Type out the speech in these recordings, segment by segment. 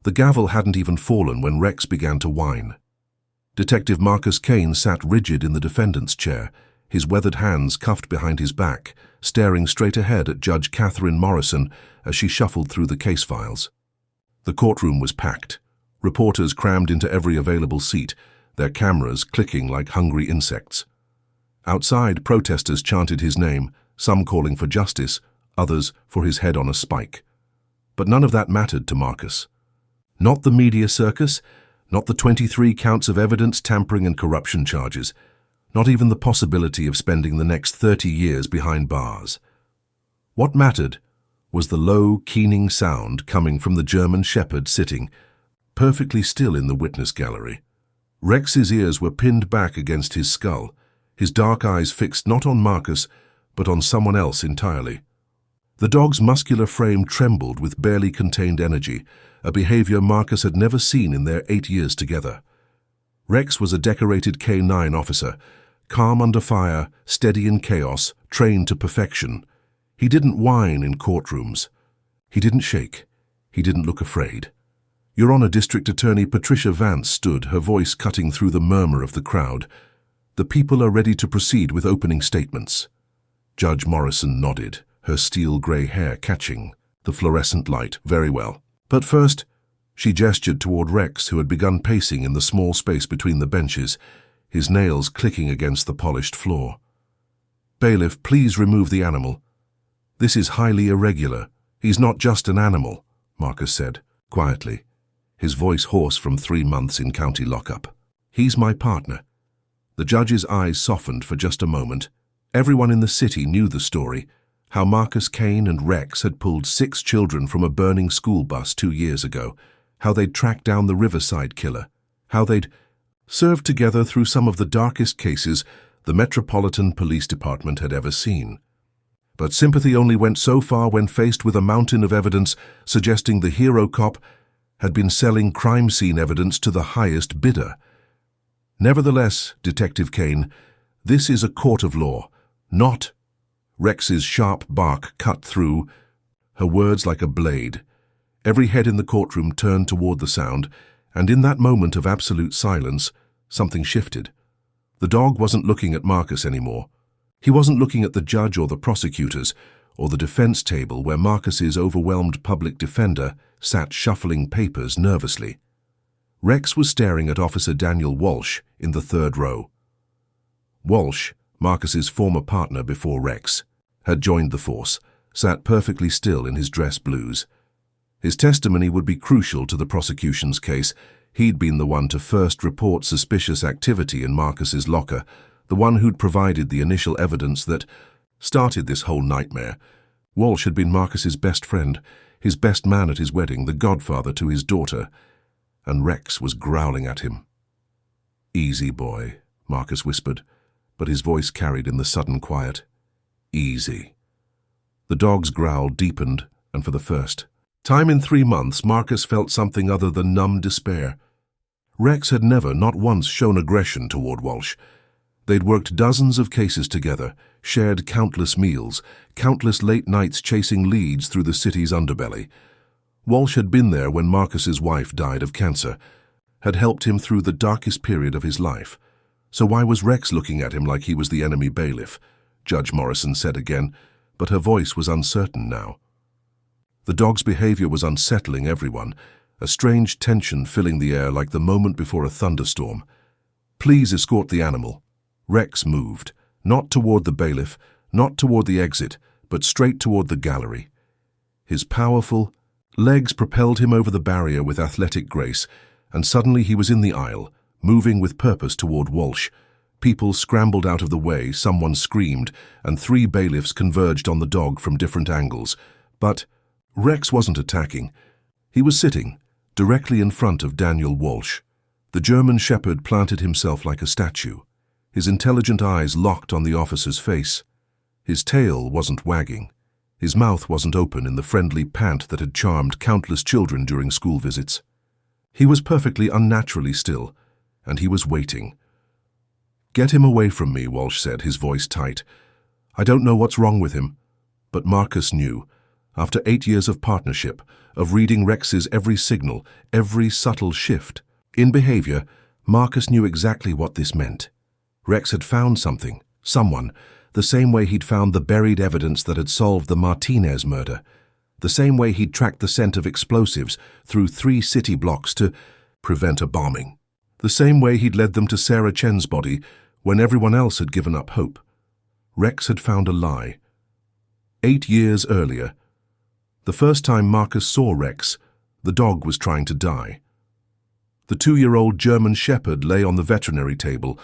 The gavel hadn't even fallen when Rex began to whine. Detective Marcus Kane sat rigid in the defendant's chair, his weathered hands cuffed behind his back, staring straight ahead at Judge Catherine Morrison as she shuffled through the case files. The courtroom was packed, reporters crammed into every available seat, their cameras clicking like hungry insects. Outside, protesters chanted his name, some calling for justice, others for his head on a spike. But none of that mattered to Marcus. Not the media circus, not the 23 counts of evidence tampering and corruption charges, not even the possibility of spending the next 30 years behind bars. What mattered was the low, keening sound coming from the German shepherd sitting perfectly still in the witness gallery. Rex's ears were pinned back against his skull, his dark eyes fixed not on Marcus, but on someone else entirely. The dog's muscular frame trembled with barely contained energy, a behavior Marcus had never seen in their 8 years together. Rex was a decorated K9 officer, calm under fire, steady in chaos, trained to perfection. He didn't whine in courtrooms. He didn't shake. He didn't look afraid. Your Honor, District Attorney Patricia Vance stood, her voice cutting through the murmur of the crowd. The people are ready to proceed with opening statements. Judge Morrison nodded, her steel-gray hair catching the fluorescent light. Very well. But first, she gestured toward Rex, who had begun pacing in the small space between the benches, his nails clicking against the polished floor. Bailiff, please remove the animal. This is highly irregular. He's not just an animal, Marcus said, quietly, his voice hoarse from 3 months in county lockup. He's my partner. The judge's eyes softened for just a moment. Everyone in the city knew the story, how Marcus Kane and Rex had pulled 6 children from a burning school bus 2 years ago, how they'd tracked down the Riverside killer, how they'd served together through some of the darkest cases the Metropolitan Police Department had ever seen. But sympathy only went so far when faced with a mountain of evidence suggesting the hero cop had been selling crime scene evidence to the highest bidder. Nevertheless, Detective Kane, this is a court of law, not... Rex's sharp bark cut through, her words like a blade. Every head in the courtroom turned toward the sound, and in that moment of absolute silence, something shifted. The dog wasn't looking at Marcus anymore. He wasn't looking at the judge or the prosecutors, or the defense table where Marcus's overwhelmed public defender sat shuffling papers nervously. Rex was staring at Officer Daniel Walsh in the 3rd row. Walsh, Marcus's former partner before Rex, had joined the force, sat perfectly still in his dress blues. His testimony would be crucial to the prosecution's case. He'd been the one to first report suspicious activity in Marcus's locker, the one who'd provided the initial evidence that started this whole nightmare. Walsh had been Marcus's best friend, his best man at his wedding, the godfather to his daughter, and Rex was growling at him. "Easy, boy," Marcus whispered, but his voice carried in the sudden quiet. "Easy." The dog's growl deepened, and for the first time in 3 months, Marcus felt something other than numb despair. Rex had never, not once, shown aggression toward Walsh. They'd worked dozens of cases together, shared countless meals, countless late nights chasing leads through the city's underbelly. Walsh had been there when Marcus's wife died of cancer, had helped him through the darkest period of his life. So why was Rex looking at him like he was the enemy bailiff? Judge Morrison said again, but her voice was uncertain now. The dog's behavior was unsettling everyone, a strange tension filling the air like the moment before a thunderstorm. "Please escort the animal." Rex moved, not toward the bailiff, not toward the exit, but straight toward the gallery. His powerful legs propelled him over the barrier with athletic grace, and suddenly he was in the aisle, moving with purpose toward Walsh. People scrambled out of the way, someone screamed, and 3 bailiffs converged on the dog from different angles. But Rex wasn't attacking. He was sitting, directly in front of Daniel Walsh. The German shepherd planted himself like a statue, his intelligent eyes locked on the officer's face. His tail wasn't wagging. His mouth wasn't open in the friendly pant that had charmed countless children during school visits. He was perfectly unnaturally still, and he was waiting. "Get him away from me," Walsh said, his voice tight. "I don't know what's wrong with him." But Marcus knew. After 8 years of partnership, of reading Rex's every signal, every subtle shift in behavior, Marcus knew exactly what this meant. Rex had found something, someone, the same way he'd found the buried evidence that had solved the Martinez murder, the same way he'd tracked the scent of explosives through 3 city blocks to prevent a bombing, the same way he'd led them to Sarah Chen's body when everyone else had given up hope. Rex had found a lie. 8 years earlier, the first time Marcus saw Rex, the dog was trying to die. The 2-year-old German shepherd lay on the veterinary table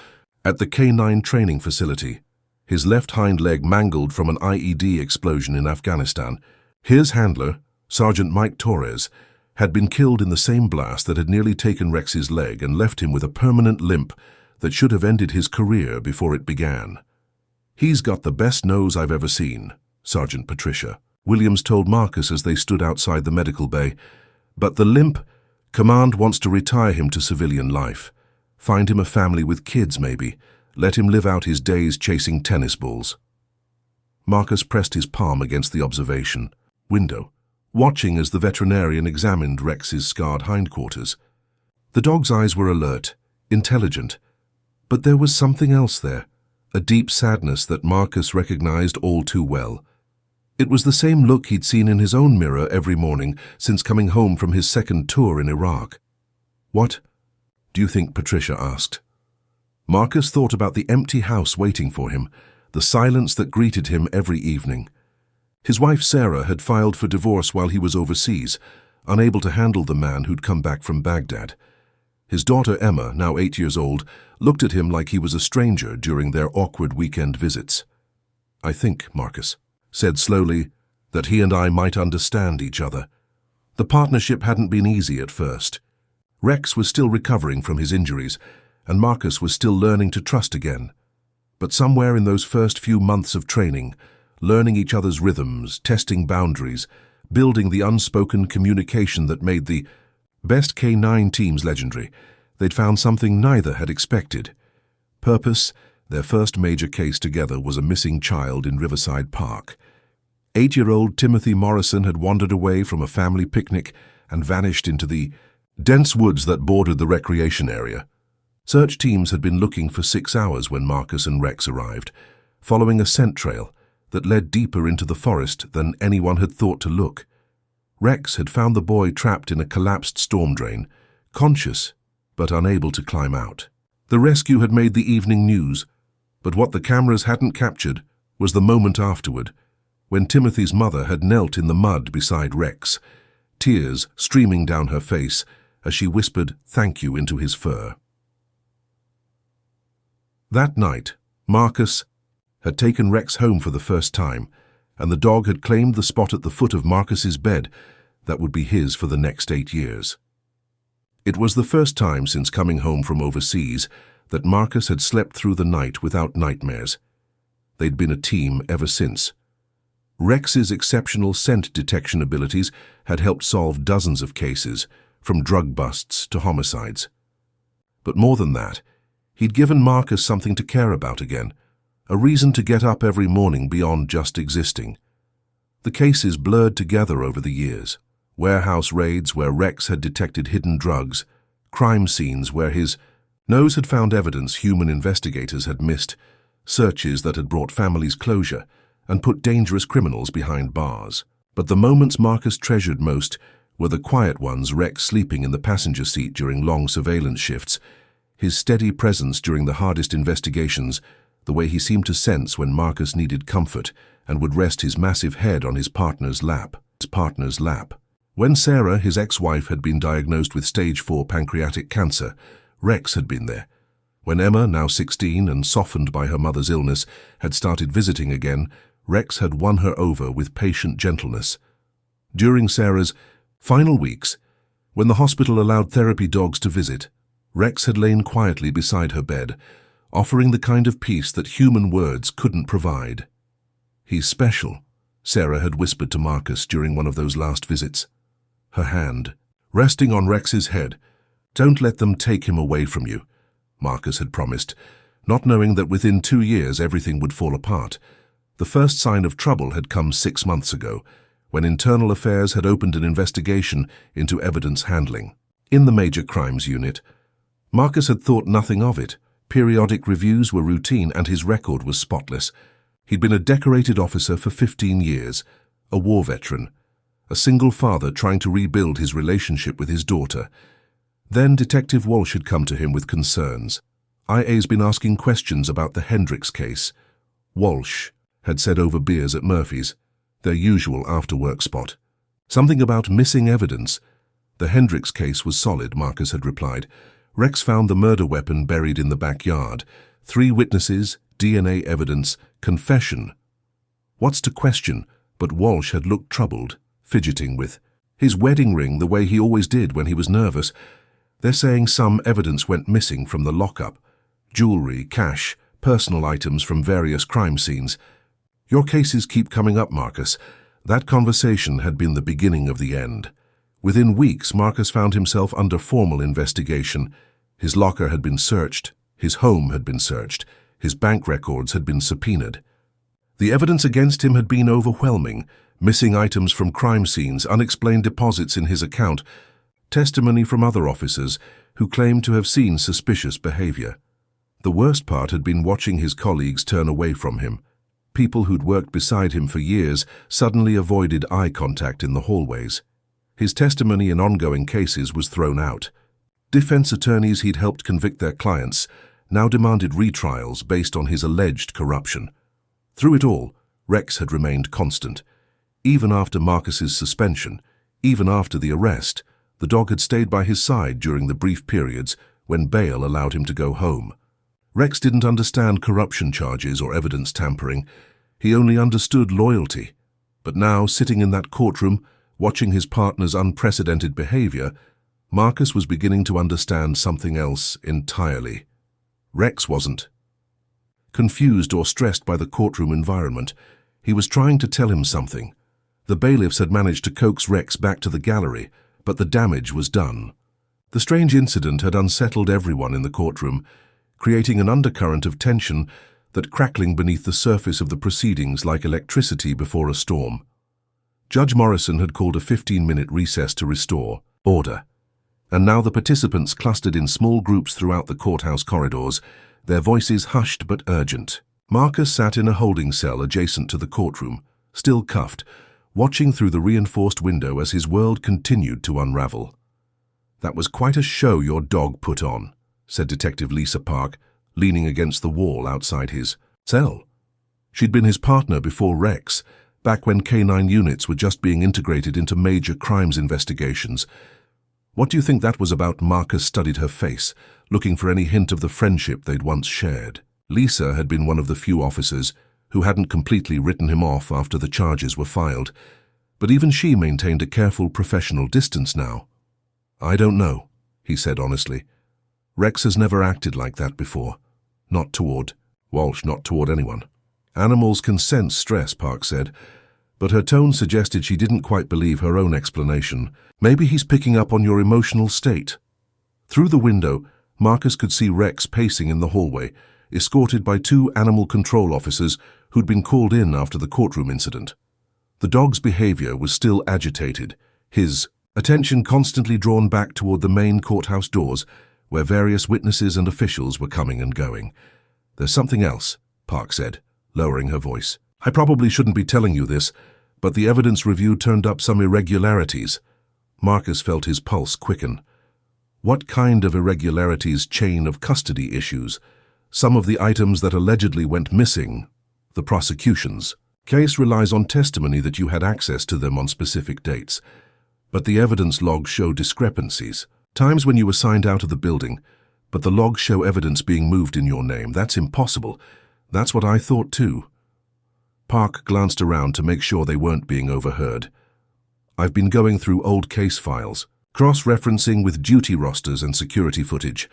at the K9 training facility, his left hind leg mangled from an IED explosion in Afghanistan. His handler, Sergeant Mike Torres, had been killed in the same blast that had nearly taken Rex's leg and left him with a permanent limp that should have ended his career before it began. "He's got the best nose I've ever seen," Sergeant Patricia Williams told Marcus as they stood outside the medical bay. "But the limp, Command wants to retire him to civilian life. Find him a family with kids, maybe. Let him live out his days chasing tennis balls." Marcus pressed his palm against the observation window, watching as the veterinarian examined Rex's scarred hindquarters. The dog's eyes were alert, intelligent, but there was something else there, a deep sadness that Marcus recognized all too well. It was the same look he'd seen in his own mirror every morning since coming home from his second tour in Iraq. "What do you think?" Patricia asked. Marcus thought about the empty house waiting for him, the silence that greeted him every evening. His wife Sarah had filed for divorce while he was overseas, unable to handle the man who'd come back from Baghdad. His daughter Emma, now 8 years old, looked at him like he was a stranger during their awkward weekend visits. "I think," Marcus said slowly, "that he and I might understand each other." The partnership hadn't been easy at first. Rex was still recovering from his injuries, and Marcus was still learning to trust again. But somewhere in those first few months of training, learning each other's rhythms, testing boundaries, building the unspoken communication that made the best K9 teams legendary, they'd found something neither had expected. Purpose. Their first major case together was a missing child in Riverside Park. 8-year-old Timothy Morrison had wandered away from a family picnic and vanished into the dense woods that bordered the recreation area. Search teams had been looking for 6 hours when Marcus and Rex arrived, following a scent trail that led deeper into the forest than anyone had thought to look. Rex had found the boy trapped in a collapsed storm drain, conscious but unable to climb out. The rescue had made the evening news, but what the cameras hadn't captured was the moment afterward, when Timothy's mother had knelt in the mud beside Rex, tears streaming down her face as she whispered thank you into his fur. That night, Marcus had taken Rex home for the first time, and the dog had claimed the spot at the foot of Marcus's bed that would be his for the next 8 years. It was the first time since coming home from overseas that Marcus had slept through the night without nightmares. They'd been a team ever since. Rex's exceptional scent detection abilities had helped solve dozens of cases, from drug busts to homicides. But more than that, he'd given Marcus something to care about again, a reason to get up every morning beyond just existing. The cases blurred together over the years. Warehouse raids where Rex had detected hidden drugs, crime scenes where his nose had found evidence human investigators had missed, searches that had brought families closure and put dangerous criminals behind bars. But the moments Marcus treasured most were the quiet ones, Rex sleeping in the passenger seat during long surveillance shifts, his steady presence during the hardest investigations, the way he seemed to sense when Marcus needed comfort and would rest his massive head on his partner's lap. When Sarah, his ex-wife, had been diagnosed with stage 4 pancreatic cancer, Rex had been there. When Emma, now 16 and softened by her mother's illness, had started visiting again, Rex had won her over with patient gentleness. During Sarah's final weeks, when the hospital allowed therapy dogs to visit, Rex had lain quietly beside her bed, offering the kind of peace that human words couldn't provide. "He's special," Sarah had whispered to Marcus during one of those last visits. Her hand resting on Rex's head. "Don't let them take him away from you," Marcus had promised, not knowing that within 2 years everything would fall apart. The first sign of trouble had come 6 months ago, when Internal Affairs had opened an investigation into evidence handling. In the Major Crimes Unit, Marcus had thought nothing of it. Periodic reviews were routine and his record was spotless. He'd been a decorated officer for 15 years, a war veteran, a single father trying to rebuild his relationship with his daughter. Then Detective Walsh had come to him with concerns. IA's been asking questions about the Hendricks case. Walsh had said over beers at Murphy's, their usual after-work spot. Something about missing evidence. The Hendricks case was solid, Marcus had replied. Rex found the murder weapon buried in the backyard. 3 witnesses, DNA evidence, confession. What's to question? But Walsh had looked troubled, fidgeting with his wedding ring the way he always did when he was nervous. They're saying some evidence went missing from the lockup. Jewelry, cash, personal items from various crime scenes. Your cases keep coming up, Marcus. That conversation had been the beginning of the end. Within weeks, Marcus found himself under formal investigation. His locker had been searched. His home had been searched. His bank records had been subpoenaed. The evidence against him had been overwhelming. Missing items from crime scenes, unexplained deposits in his account, testimony from other officers who claimed to have seen suspicious behavior. The worst part had been watching his colleagues turn away from him. People who'd worked beside him for years suddenly avoided eye contact in the hallways. His testimony in ongoing cases was thrown out. Defense attorneys he'd helped convict their clients now demanded retrials based on his alleged corruption. Through it all, Rex had remained constant. Even after Marcus's suspension, even after the arrest, the dog had stayed by his side during the brief periods when bail allowed him to go home. Rex didn't understand corruption charges or evidence tampering. He only understood loyalty. But now, sitting in that courtroom, watching his partner's unprecedented behavior, Marcus was beginning to understand something else entirely. Rex wasn't confused or stressed by the courtroom environment. He was trying to tell him something. The bailiffs had managed to coax Rex back to the gallery, but the damage was done. The strange incident had unsettled everyone in the courtroom, creating an undercurrent of tension that crackling beneath the surface of the proceedings like electricity before a storm. Judge Morrison had called a 15-minute recess to restore order, and now the participants clustered in small groups throughout the courthouse corridors, their voices hushed but urgent. Marcus sat in a holding cell adjacent to the courtroom, still cuffed, watching through the reinforced window as his world continued to unravel. "That was quite a show your dog put on," said Detective Lisa Park, leaning against the wall outside his cell. She'd been his partner before Rex, back when K9 units were just being integrated into major crimes investigations. "What do you think that was about?" Marcus studied her face, looking for any hint of the friendship they'd once shared. Lisa had been one of the few officers who hadn't completely written him off after the charges were filed, but even she maintained a careful professional distance now. "I don't know," he said honestly. "Rex has never acted like that before. Not toward Walsh, not toward anyone." "Animals can sense stress," Park said, but her tone suggested she didn't quite believe her own explanation. "Maybe he's picking up on your emotional state." Through the window, Marcus could see Rex pacing in the hallway, escorted by 2 animal control officers who'd been called in after the courtroom incident. The dog's behavior was still agitated, his attention constantly drawn back toward the main courthouse doors, where various witnesses and officials were coming and going. "There's something else," Park said, lowering her voice. "I probably shouldn't be telling you this, but the evidence review turned up some irregularities." Marcus felt his pulse quicken. What kind of irregularities? Chain of custody issues. Some of the items that allegedly went missing. The prosecution's case relies on testimony that you had access to them on specific dates. But the evidence logs show discrepancies. Times when you were signed out of the building, but the logs show evidence being moved in your name. That's impossible. That's what I thought too. Park glanced around to make sure they weren't being overheard. "I've been going through old case files, cross-referencing with duty rosters and security footage.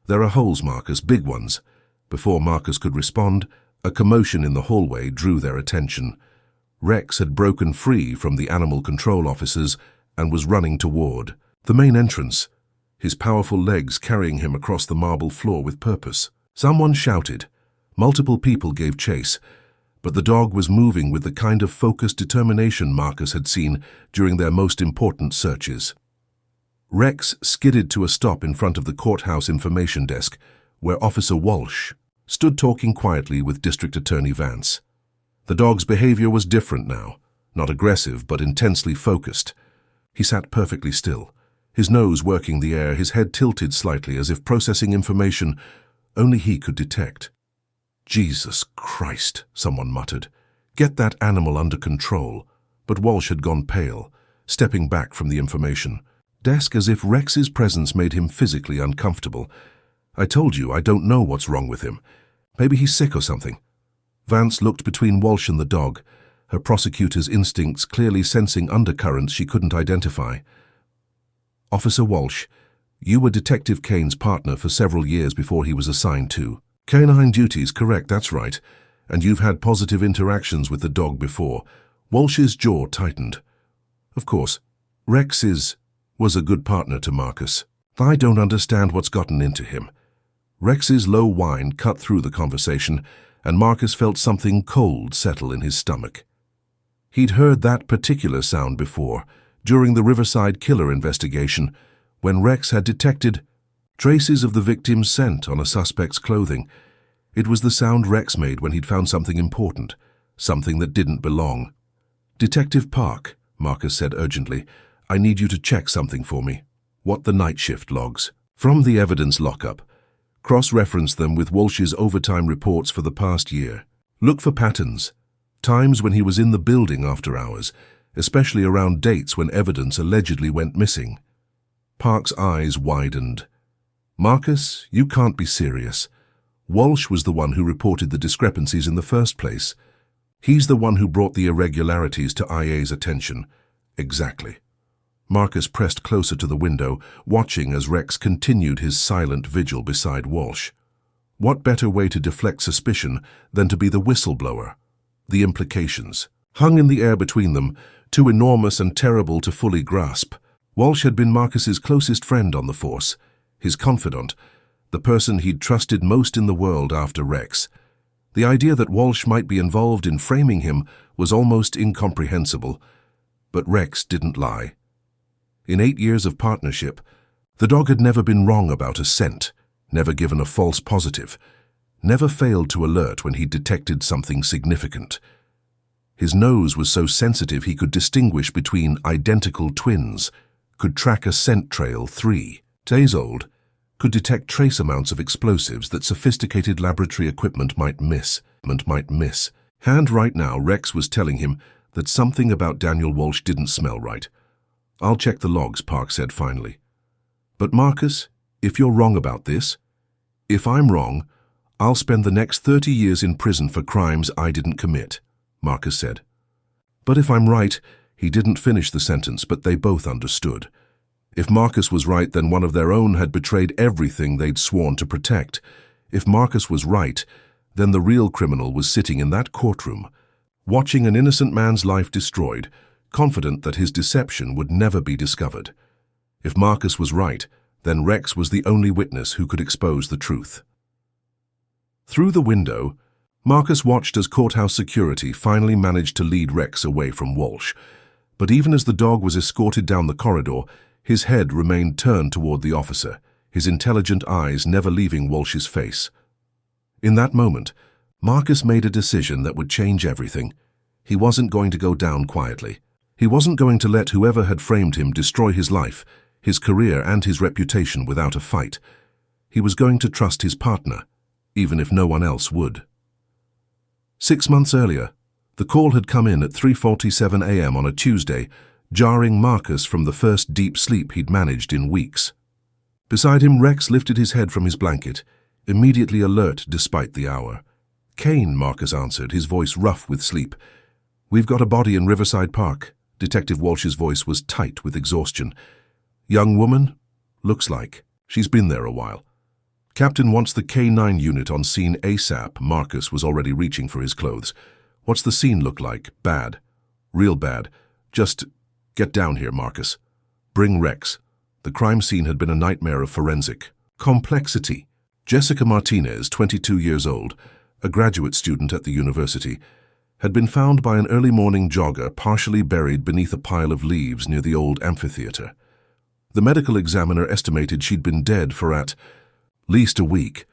There are holes, Marcus, big ones." Before Marcus could respond, a commotion in the hallway drew their attention. Rex had broken free from the animal control officers and was running toward the main entrance, his powerful legs carrying him across the marble floor with purpose. Someone shouted. Multiple people gave chase, but the dog was moving with the kind of focused determination Marcus had seen during their most important searches. Rex skidded to a stop in front of the courthouse information desk, where Officer Walsh stood talking quietly with District Attorney Vance. The dog's behavior was different now, not aggressive but intensely focused. He sat perfectly still, his nose working the air, his head tilted slightly as if processing information only he could detect. "Jesus Christ," someone muttered. "Get that animal under control." But Walsh had gone pale, stepping back from the information desk as if Rex's presence made him physically uncomfortable. "I told you, I don't know what's wrong with him. Maybe he's sick or something." Vance looked between Walsh and the dog, her prosecutor's instincts clearly sensing undercurrents she couldn't identify. "Officer Walsh, you were Detective Kane's partner for several years before he was assigned to K9 duties, correct? That's right. And you've had positive interactions with the dog before." Walsh's jaw tightened. "Of course, Rex was a good partner to Marcus. I don't understand what's gotten into him." Rex's low whine cut through the conversation, and Marcus felt something cold settle in his stomach. He'd heard that particular sound before, during the Riverside killer investigation, when Rex had detected traces of the victim's scent on a suspect's clothing. It was the sound Rex made when he'd found something important, something that didn't belong. "Detective Park," Marcus said urgently, "I need you to check something for me." "What?" "The night shift logs from the evidence lockup. Cross-reference them with Walsh's overtime reports for the past year. Look for patterns, times when he was in the building after hours, especially around dates when evidence allegedly went missing." Park's eyes widened. "Marcus, you can't be serious. Walsh was the one who reported the discrepancies in the first place. He's the one who brought the irregularities to IA's attention." "Exactly." Marcus pressed closer to the window, watching as Rex continued his silent vigil beside Walsh. What better way to deflect suspicion than to be the whistleblower? The implications hung in the air between them, too enormous and terrible to fully grasp. Walsh had been Marcus's closest friend on the force, his confidant, the person he'd trusted most in the world after Rex. The idea that Walsh might be involved in framing him was almost incomprehensible, but Rex didn't lie. In 8 years of partnership, the dog had never been wrong about a scent, never given a false positive, never failed to alert when he detected something significant. His nose was so sensitive he could distinguish between identical twins, could track a scent trail 3 days old, could detect trace amounts of explosives that sophisticated laboratory equipment might miss. And right now, Rex was telling him that something about Daniel Walsh didn't smell right. "I'll check the logs," Park said finally. "But Marcus, if you're wrong about this, if I'm wrong, I'll spend the next 30 years in prison for crimes I didn't commit," Marcus said. But if I'm right, he didn't finish the sentence, but they both understood. If Marcus was right, then one of their own had betrayed everything they'd sworn to protect. If Marcus was right, then the real criminal was sitting in that courtroom, watching an innocent man's life destroyed, confident that his deception would never be discovered. If Marcus was right, then Rex was the only witness who could expose the truth. Through the window, Marcus watched as courthouse security finally managed to lead Rex away from Walsh. But even as the dog was escorted down the corridor, his head remained turned toward the officer, his intelligent eyes never leaving Walsh's face. In that moment, Marcus made a decision that would change everything. He wasn't going to go down quietly. He wasn't going to let whoever had framed him destroy his life, his career, and his reputation without a fight. He was going to trust his partner, even if no one else would. 6 months earlier, the call had come in at 3:47 a.m. on a Tuesday, jarring Marcus from the first deep sleep he'd managed in weeks. Beside him, Rex lifted his head from his blanket, immediately alert despite the hour. "Kane," Marcus answered, his voice rough with sleep. "We've got a body in Riverside Park." Detective Walsh's voice was tight with exhaustion. "Young woman? Looks like. She's been there a while." "Captain wants the K9 unit on scene ASAP." Marcus was already reaching for his clothes. "What's the scene look like?" "Bad. Real bad. Just get down here, Marcus. Bring Rex." The crime scene had been a nightmare of forensic complexity. Jessica Martinez, 22 years old, a graduate student at the university, had been found by an early morning jogger partially buried beneath a pile of leaves near the old amphitheater. The medical examiner estimated she'd been dead for at least a week,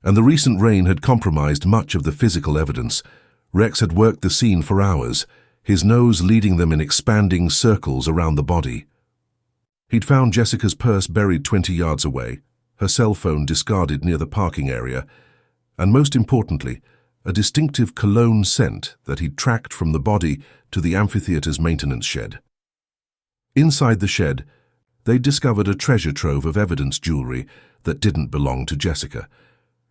and the recent rain had compromised much of the physical evidence. Rex had worked the scene for hours, his nose leading them in expanding circles around the body. He'd found Jessica's purse buried 20 yards away, her cell phone discarded near the parking area, and most importantly, a distinctive cologne scent that he'd tracked from the body to the amphitheater's maintenance shed. Inside the shed, they'd discovered a treasure trove of evidence jewelry that didn't belong to Jessica,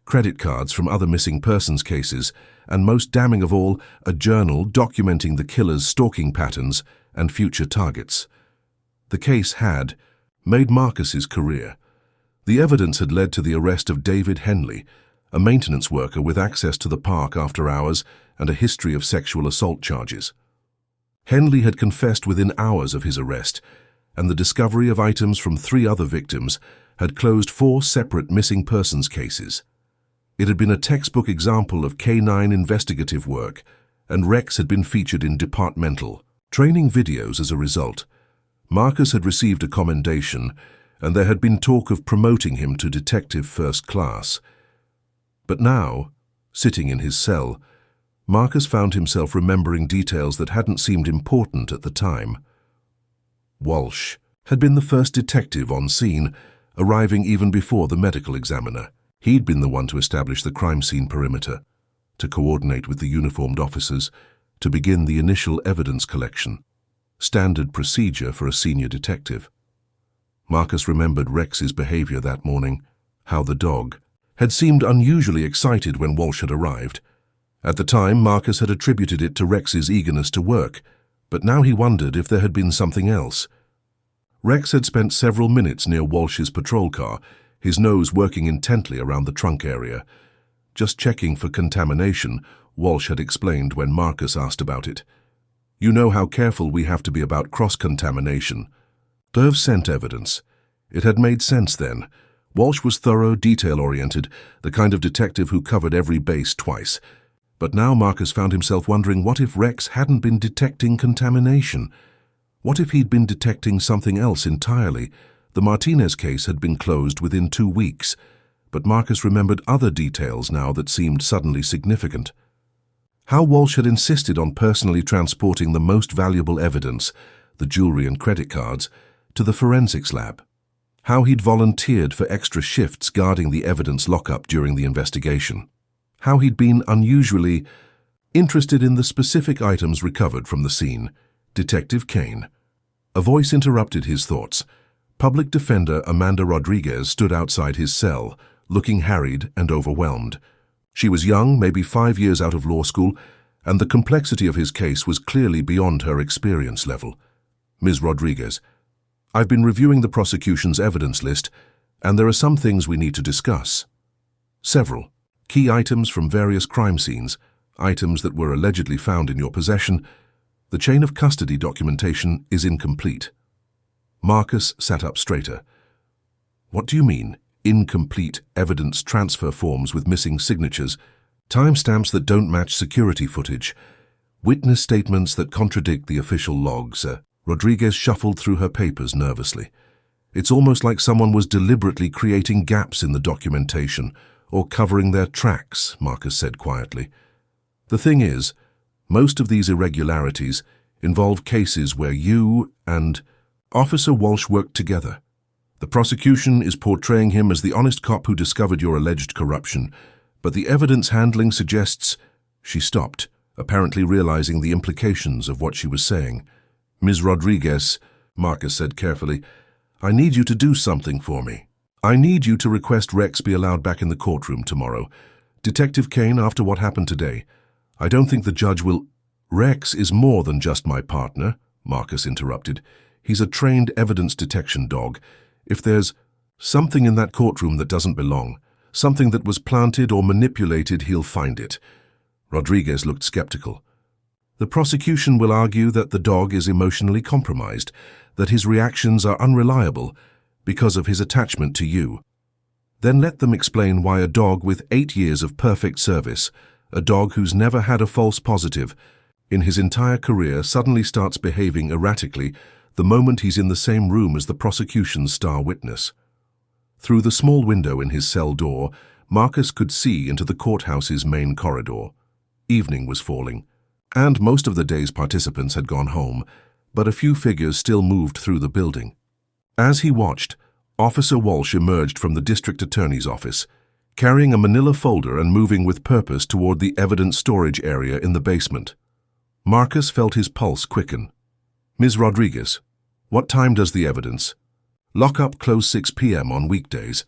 credit cards from other missing persons cases, and most damning of all, a journal documenting the killer's stalking patterns and future targets. The case had made Marcus's career. The evidence had led to the arrest of David Henley, a maintenance worker with access to the park after hours and a history of sexual assault charges. Henley had confessed within hours of his arrest, and the discovery of items from 3 other victims had closed 4 separate missing persons cases. It had been a textbook example of K9 investigative work, and Rex had been featured in departmental training videos as a result. Marcus had received a commendation, and there had been talk of promoting him to detective first class. But now, sitting in his cell, Marcus found himself remembering details that hadn't seemed important at the time. Walsh had been the first detective on scene, arriving even before the medical examiner. He'd been the one to establish the crime scene perimeter, to coordinate with the uniformed officers, to begin the initial evidence collection. Standard procedure for a senior detective. Marcus remembered Rex's behavior that morning, how the dog had seemed unusually excited when Walsh had arrived. At the time, Marcus had attributed it to Rex's eagerness to work, but now he wondered if there had been something else. Rex had spent several minutes near Walsh's patrol car, his nose working intently around the trunk area. Just checking for contamination, Walsh had explained when Marcus asked about it. You know how careful we have to be about cross-contamination. Derv scent evidence. It had made sense then. Walsh was thorough, detail-oriented, the kind of detective who covered every base twice. But now Marcus found himself wondering what if Rex hadn't been detecting contamination? What if he'd been detecting something else entirely? The Martinez case had been closed within 2 weeks, but Marcus remembered other details now that seemed suddenly significant. How Walsh had insisted on personally transporting the most valuable evidence, the jewelry and credit cards, to the forensics lab. How he'd volunteered for extra shifts guarding the evidence lockup during the investigation. How he'd been unusually interested in the specific items recovered from the scene. Detective Kane. A voice interrupted his thoughts. Public Defender Amanda Rodriguez stood outside his cell, looking harried and overwhelmed. She was young, maybe 5 years out of law school, and the complexity of his case was clearly beyond her experience level. Ms. Rodriguez, I've been reviewing the prosecution's evidence list, and there are some things we need to discuss. Several key items from various crime scenes, items that were allegedly found in your possession. The chain of custody documentation is incomplete. Marcus sat up straighter. What do you mean, incomplete evidence transfer forms with missing signatures, timestamps that don't match security footage, witness statements that contradict the official logs? Rodriguez shuffled through her papers nervously. It's almost like someone was deliberately creating gaps in the documentation or covering their tracks, Marcus said quietly. The thing is, most of these irregularities involve cases where you and Officer Walsh worked together. The prosecution is portraying him as the honest cop who discovered your alleged corruption, but the evidence handling suggests— She stopped, apparently realizing the implications of what she was saying. Ms. Rodriguez, Marcus said carefully, I need you to do something for me. I need you to request Rex be allowed back in the courtroom tomorrow. Detective Kane, after what happened today, I don't think the judge will— Rex is more than just my partner, Marcus interrupted. He's a trained evidence detection dog. If there's something in that courtroom that doesn't belong, something that was planted or manipulated, he'll find it. Rodriguez looked skeptical. The prosecution will argue that the dog is emotionally compromised, that his reactions are unreliable because of his attachment to you. Then let them explain why a dog with 8 years of perfect service, a dog who's never had a false positive, in his entire career suddenly starts behaving erratically the moment he's in the same room as the prosecution's star witness. Through the small window in his cell door, Marcus could see into the courthouse's main corridor. Evening was falling, and most of the day's participants had gone home, but a few figures still moved through the building. As he watched, Officer Walsh emerged from the district attorney's office, carrying a manila folder and moving with purpose toward the evidence storage area in the basement. Marcus felt his pulse quicken. "Ms. Rodriguez, what time does the evidence?" "Lockup close 6 p.m. on weekdays."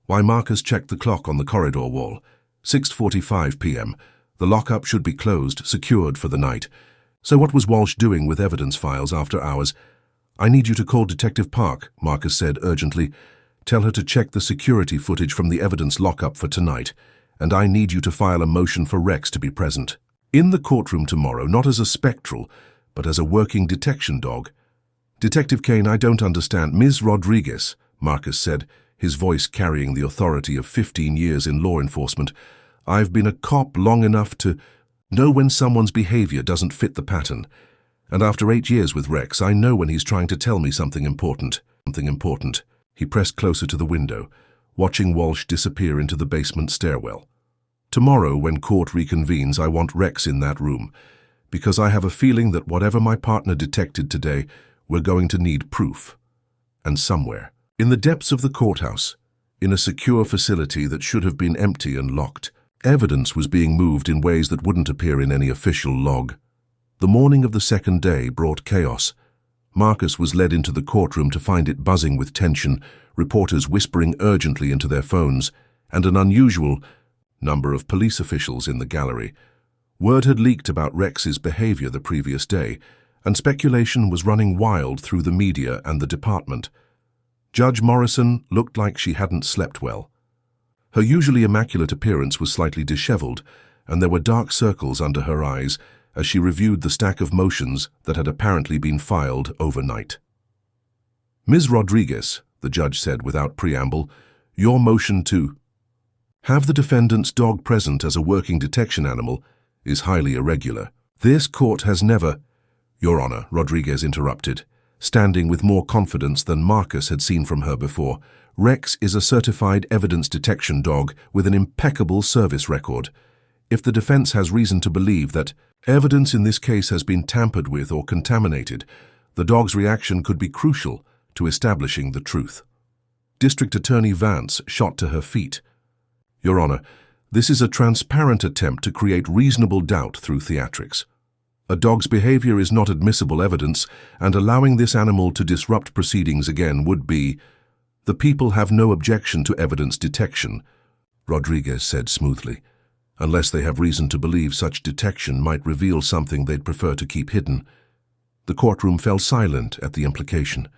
Why, Marcus checked the clock on the corridor wall. 6:45 p.m. The lockup should be closed, secured for the night. So what was Walsh doing with evidence files after hours? "I need you to call Detective Park," Marcus said urgently. "Tell her to check the security footage from the evidence lockup for tonight, and I need you to file a motion for Rex to be present in the courtroom tomorrow, not as a spectral, but as a working detection dog." "Detective Kane, I don't understand." "Ms. Rodriguez," Marcus said, his voice carrying the authority of 15 years in law enforcement, "I've been a cop long enough to know when someone's behavior doesn't fit the pattern. And after 8 years with Rex, I know when he's trying to tell me something important. He pressed closer to the window, watching Walsh disappear into the basement stairwell. "Tomorrow, when court reconvenes, I want Rex in that room, because I have a feeling that whatever my partner detected today, we're going to need proof. And somewhere, in the depths of the courthouse, in a secure facility that should have been empty and locked, evidence was being moved in ways that wouldn't appear in any official log. The morning of the second day brought chaos. Marcus was led into the courtroom to find it buzzing with tension, reporters whispering urgently into their phones, and an unusual number of police officials in the gallery. Word had leaked about Rex's behavior the previous day, and speculation was running wild through the media and the department. Judge Morrison looked like she hadn't slept well. Her usually immaculate appearance was slightly disheveled, and there were dark circles under her eyes as she reviewed the stack of motions that had apparently been filed overnight. "Ms. Rodriguez," the judge said without preamble, "your motion to have the defendant's dog present as a working detection animal is highly irregular. This court has never—" "Your Honor," Rodriguez interrupted, standing with more confidence than Marcus had seen from her before, "Rex is a certified evidence detection dog with an impeccable service record. If the defense has reason to believe that evidence in this case has been tampered with or contaminated, the dog's reaction could be crucial to establishing the truth." District Attorney Vance shot to her feet. "Your Honor, this is a transparent attempt to create reasonable doubt through theatrics. A dog's behavior is not admissible evidence, and allowing this animal to disrupt proceedings again would be— The people have no objection to evidence detection," Rodriguez said smoothly, "unless they have reason to believe such detection might reveal something they'd prefer to keep hidden." The courtroom fell silent at the implication.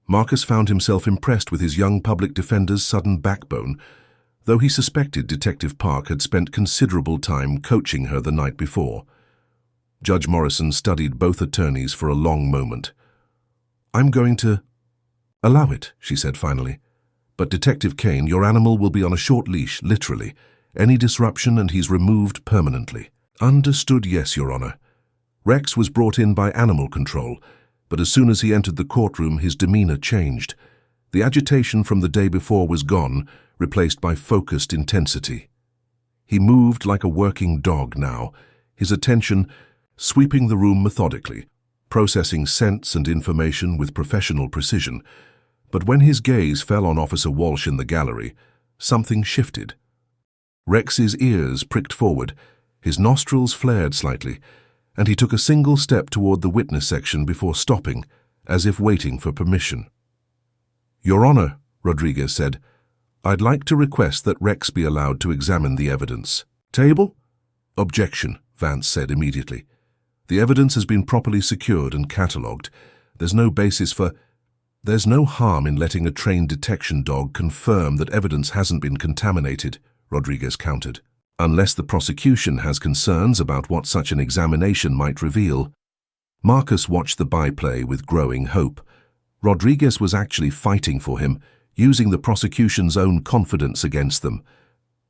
Marcus found himself impressed with his young public defender's sudden backbone, though he suspected Detective Park had spent considerable time coaching her the night before. Judge Morrison studied both attorneys for a long moment. "I'm going to allow it," she said finally. "But Detective Kane, your animal will be on a short leash, literally. Any disruption and he's removed permanently." "Understood, yes, Your Honor." Rex was brought in by animal control, but as soon as he entered the courtroom, his demeanor changed. The agitation from the day before was gone, replaced by focused intensity. He moved like a working dog now, his attention sweeping the room methodically, processing scents and information with professional precision. But when his gaze fell on Officer Walsh in the gallery, something shifted. Rex's ears pricked forward, his nostrils flared slightly, and he took a single step toward the witness section before stopping, as if waiting for permission. "Your Honor," Rodriguez said, "I'd like to request that Rex be allowed to examine the evidence." "Table?" "Objection," Vance said immediately. "The evidence has been properly secured and catalogued. There's no basis for— There's no harm in letting a trained detection dog confirm that evidence hasn't been contaminated," Rodriguez countered, "unless the prosecution has concerns about what such an examination might reveal." Marcus watched the byplay with growing hope. Rodriguez was actually fighting for him, using the prosecution's own confidence against them.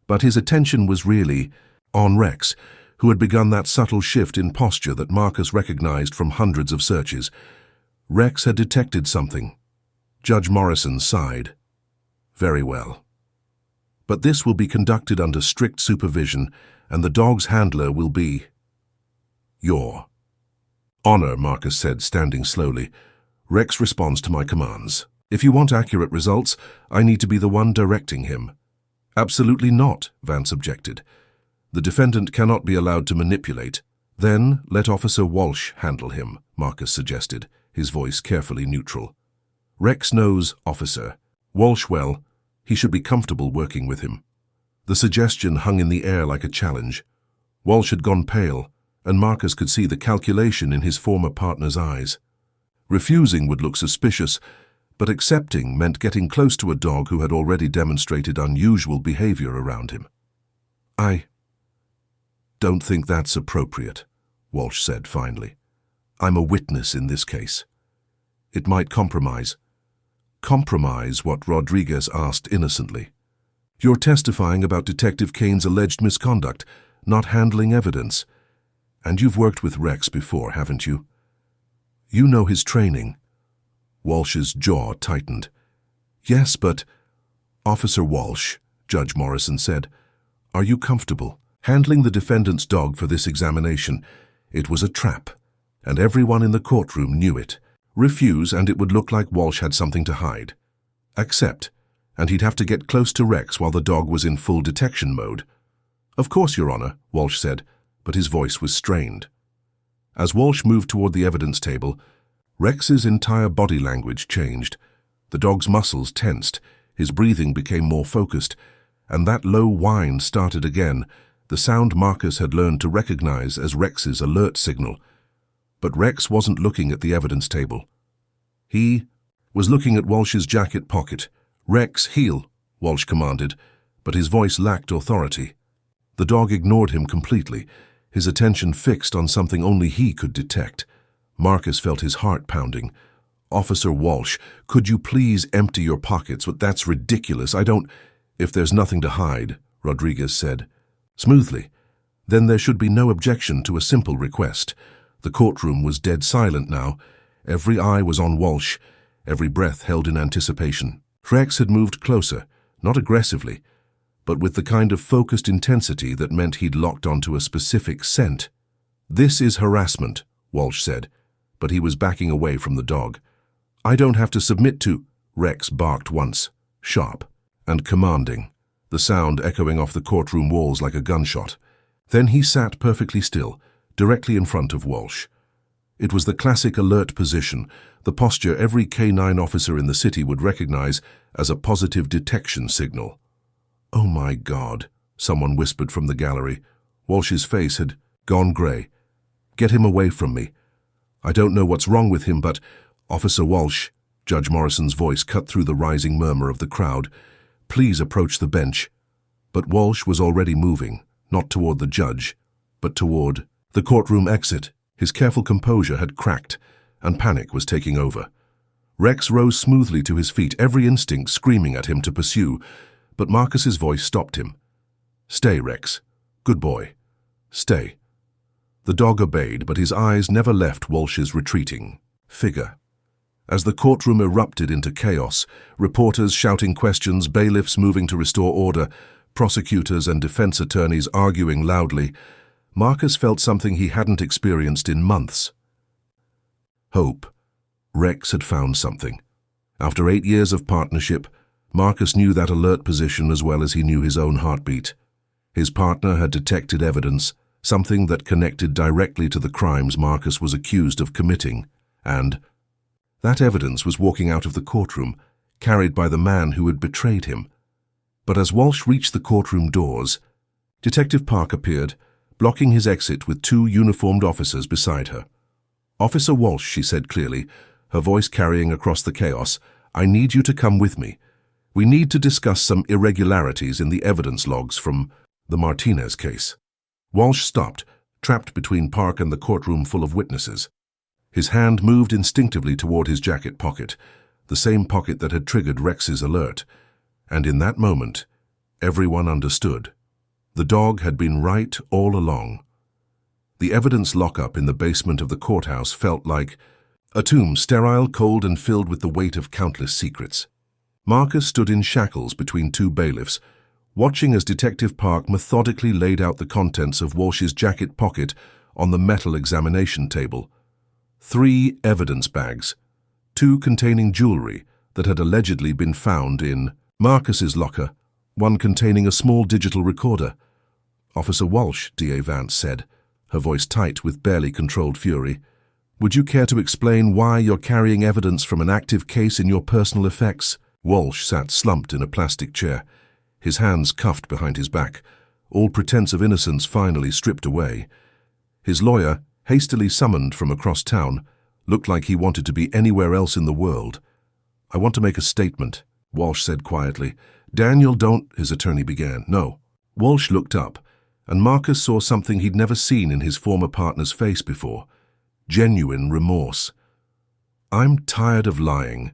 But his attention was really on Rex, who had begun that subtle shift in posture that Marcus recognized from hundreds of searches. Rex had detected something. Judge Morrison sighed. Very well. But this will be conducted under strict supervision, and the dog's handler will be your honor, Marcus said, standing slowly. Rex responds to my commands. If you want accurate results, I need to be the one directing him. Absolutely not, Vance objected. The defendant cannot be allowed to manipulate. Then let Officer Walsh handle him, Marcus suggested, his voice carefully neutral. Rex knows Officer Walsh well. He should be comfortable working with him. The suggestion hung in the air like a challenge. Walsh had gone pale, and Marcus could see the calculation in his former partner's eyes. Refusing would look suspicious, but accepting meant getting close to a dog who had already demonstrated unusual behavior around him. I don't think that's appropriate, Walsh said finally. I'm a witness in this case. It might compromise what Rodriguez asked innocently. You're testifying about Detective Kane's alleged misconduct, not handling evidence. And you've worked with Rex before, haven't you? You know his training. Walsh's jaw tightened. Yes, but... Officer Walsh, Judge Morrison said, are you comfortable handling the defendant's dog for this examination? It was a trap, and everyone in the courtroom knew it. Refuse, and it would look like Walsh had something to hide. Accept, and he'd have to get close to Rex while the dog was in full detection mode. Of course, Your Honor, Walsh said, but his voice was strained. As Walsh moved toward the evidence table, Rex's entire body language changed. The dog's muscles tensed, his breathing became more focused, and that low whine started again, the sound Marcus had learned to recognize as Rex's alert signal. But Rex wasn't looking at the evidence table. He was looking at Walsh's jacket pocket. Rex, heel, Walsh commanded, but his voice lacked authority. The dog ignored him completely, his attention fixed on something only he could detect. Marcus felt his heart pounding. Officer Walsh, could you please empty your pockets? But that's ridiculous. I don't... If there's nothing to hide, Rodriguez said. Smoothly. Then there should be no objection to a simple request. The courtroom was dead silent now. Every eye was on Walsh, every breath held in anticipation. Rex had moved closer, not aggressively, but with the kind of focused intensity that meant he'd locked onto a specific scent. This is harassment, Walsh said, but he was backing away from the dog. I don't have to submit to... Rex barked once, sharp and commanding, the sound echoing off the courtroom walls like a gunshot. Then he sat perfectly still, directly in front of Walsh. It was the classic alert position, the posture every K9 officer in the city would recognize as a positive detection signal. Oh my God, someone whispered from the gallery. Walsh's face had gone gray. Get him away from me. I don't know what's wrong with him, but... Officer Walsh, Judge Morrison's voice cut through the rising murmur of the crowd. Please approach the bench. But Walsh was already moving, not toward the judge, but toward the courtroom exit. His careful composure had cracked, and panic was taking over. Rex rose smoothly to his feet, every instinct screaming at him to pursue, but Marcus's voice stopped him. Stay, Rex. Good boy. Stay. The dog obeyed, but his eyes never left Walsh's retreating figure. As the courtroom erupted into chaos, reporters shouting questions, bailiffs moving to restore order, prosecutors and defense attorneys arguing loudly, Marcus felt something he hadn't experienced in months. Hope. Rex had found something. After 8 years of partnership, Marcus knew that alert position as well as he knew his own heartbeat. His partner had detected evidence, something that connected directly to the crimes Marcus was accused of committing, and that evidence was walking out of the courtroom, carried by the man who had betrayed him. But as Walsh reached the courtroom doors, Detective Park appeared, blocking his exit with 2 uniformed officers beside her. Officer Walsh, she said clearly, her voice carrying across the chaos, I need you to come with me. We need to discuss some irregularities in the evidence logs from the Martinez case. Walsh stopped, trapped between Park and the courtroom full of witnesses. His hand moved instinctively toward his jacket pocket, the same pocket that had triggered Rex's alert. And in that moment, everyone understood. The dog had been right all along. The evidence lockup in the basement of the courthouse felt like a tomb, sterile, cold, and filled with the weight of countless secrets. Marcus stood in shackles between two bailiffs, watching as Detective Park methodically laid out the contents of Walsh's jacket pocket on the metal examination table. 3 evidence bags, 2 containing jewelry that had allegedly been found in Marcus's locker, 1 containing a small digital recorder. "Officer Walsh," DA Vance said, her voice tight with barely controlled fury, "would you care to explain why you're carrying evidence from an active case in your personal effects?" Walsh sat slumped in a plastic chair, his hands cuffed behind his back, all pretense of innocence finally stripped away. His lawyer, hastily summoned from across town, looked like he wanted to be anywhere else in the world. "I want to make a statement," Walsh said quietly. "Daniel, don't," his attorney began. "No." Walsh looked up, and Marcus saw something he'd never seen in his former partner's face before. Genuine remorse. "I'm tired of lying.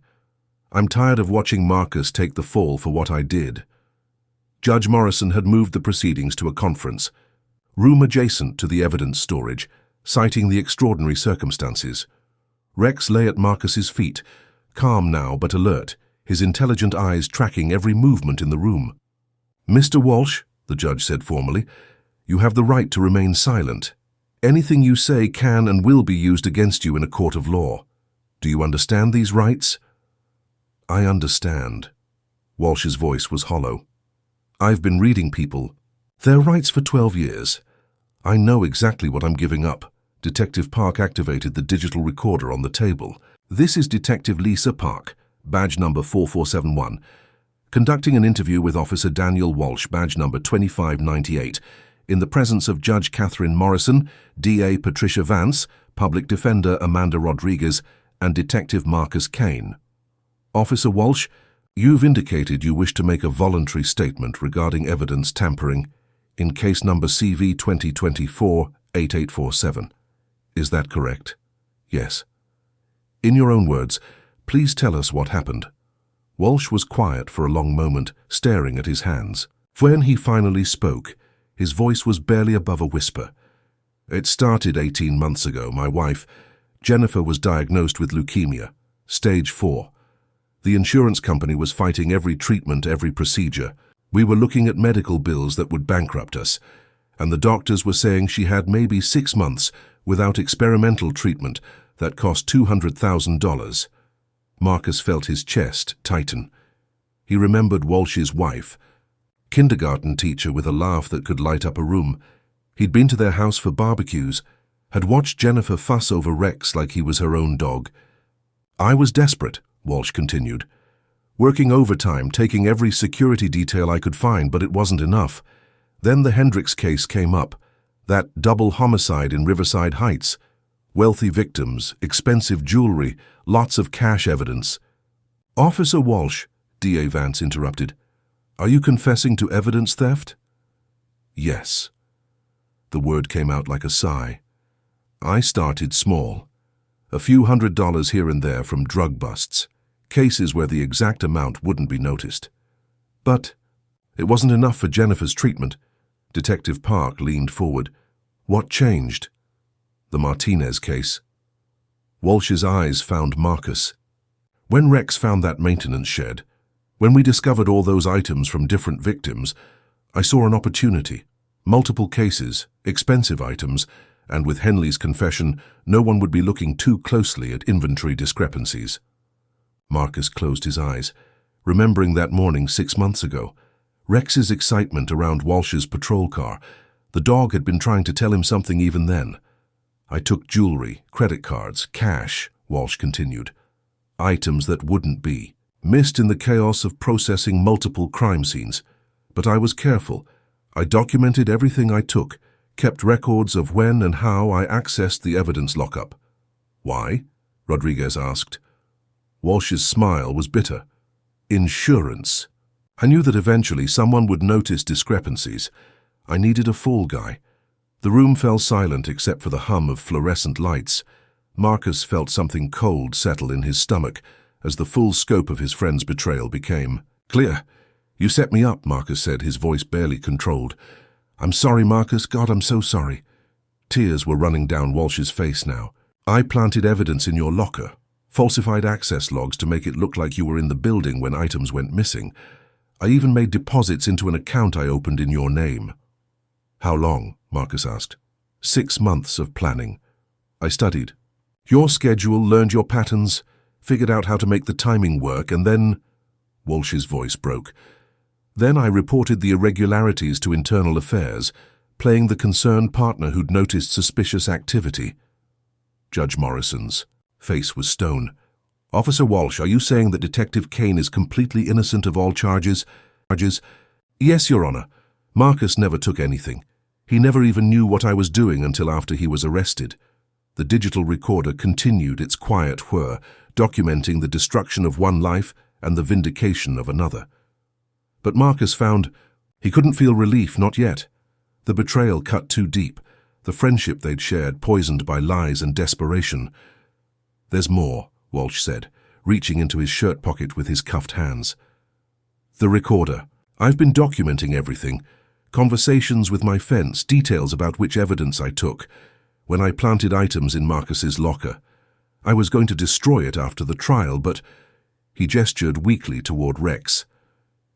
I'm tired of watching Marcus take the fall for what I did." Judge Morrison had moved the proceedings to a conference room adjacent to the evidence storage, citing the extraordinary circumstances. Rex lay at Marcus's feet, calm now but alert, his intelligent eyes tracking every movement in the room. "Mr. Walsh," the judge said formally, "you have the right to remain silent. Anything you say can and will be used against you in a court of law. Do you understand these rights?" "I understand." Walsh's voice was hollow. "I've been reading people their rights for 12 years. I know exactly what I'm giving up." Detective Park activated the digital recorder on the table. "This is Detective Lisa Park, badge number 4471, conducting an interview with Officer Daniel Walsh, badge number 2598, in the presence of Judge Catherine Morrison, DA Patricia Vance, Public Defender Amanda Rodriguez, and Detective Marcus Kane. Officer Walsh, you've indicated you wish to make a voluntary statement regarding evidence tampering in case number CV 2024-8847. Is that correct?" "Yes." "In your own words, please tell us what happened." Walsh was quiet for a long moment, staring at his hands. When he finally spoke, his voice was barely above a whisper. "It started 18 months ago. My wife, Jennifer, was diagnosed with leukemia, stage 4. The insurance company was fighting every treatment, every procedure. We were looking at medical bills that would bankrupt us, and the doctors were saying she had maybe 6 months without experimental treatment that cost $200,000. Marcus felt his chest tighten. He remembered Walsh's wife, kindergarten teacher with a laugh that could light up a room. He'd been to their house for barbecues, had watched Jennifer fuss over Rex like he was her own dog. "I was desperate," Walsh continued. "Working overtime, taking every security detail I could find, but it wasn't enough. Then the Hendricks case came up, that double homicide in Riverside Heights. Wealthy victims, expensive jewelry, lots of cash evidence." "Officer Walsh," DA Vance interrupted, "are you confessing to evidence theft?" "Yes." The word came out like a sigh. "I started small. A few $100s here and there from drug busts, cases where the exact amount wouldn't be noticed. But it wasn't enough for Jennifer's treatment." Detective Park leaned forward. "What changed?" "The Martinez case." Walsh's eyes found Marcus. "When Rex found that maintenance shed, when we discovered all those items from different victims, I saw an opportunity. Multiple cases, expensive items, and with Henley's confession, no one would be looking too closely at inventory discrepancies." Marcus closed his eyes, remembering that morning 6 months ago. Rex's excitement around Walsh's patrol car. The dog had been trying to tell him something even then. "I took jewelry, credit cards, cash," Walsh continued. "Items that wouldn't be. Missed in the chaos of processing multiple crime scenes. But I was careful. I documented everything I took, kept records of when and how I accessed the evidence lockup." "Why?" Rodriguez asked. Walsh's smile was bitter. "Insurance. I knew that eventually someone would notice discrepancies. I needed a fall guy." The room fell silent except for the hum of fluorescent lights. Marcus felt something cold settle in his stomach as the full scope of his friend's betrayal became clear. "You set me up," Marcus said, his voice barely controlled. "I'm sorry, Marcus. God, I'm so sorry. Tears were running down Walsh's face now. "I planted evidence in your locker, falsified access logs to make it look like you were in the building when items went missing. I even made deposits into an account I opened in your name." "How long?" Marcus asked. 6 months of planning. I studied your schedule, learned your patterns, figured out how to make the timing work, and then—" Walsh's voice broke. "Then I reported the irregularities to internal affairs, playing the concerned partner who'd noticed suspicious activity." Judge Morrison's face was stone. "Officer Walsh, are you saying that Detective K9'S is completely innocent of all charges?" "Yes, Your Honor. Marcus never took anything. He never even knew what I was doing until after he was arrested." The digital recorder continued its quiet whir, documenting the destruction of one life and the vindication of another. But Marcus found he couldn't feel relief, not yet. The betrayal cut too deep, the friendship they'd shared poisoned by lies and desperation. "There's more," Walsh said, reaching into his shirt pocket with his cuffed hands. "The recorder. I've been documenting everything. Conversations with my fence, details about which evidence I took. When I planted items in Marcus's locker. I was going to destroy it after the trial, but—" He gestured weakly toward Rex.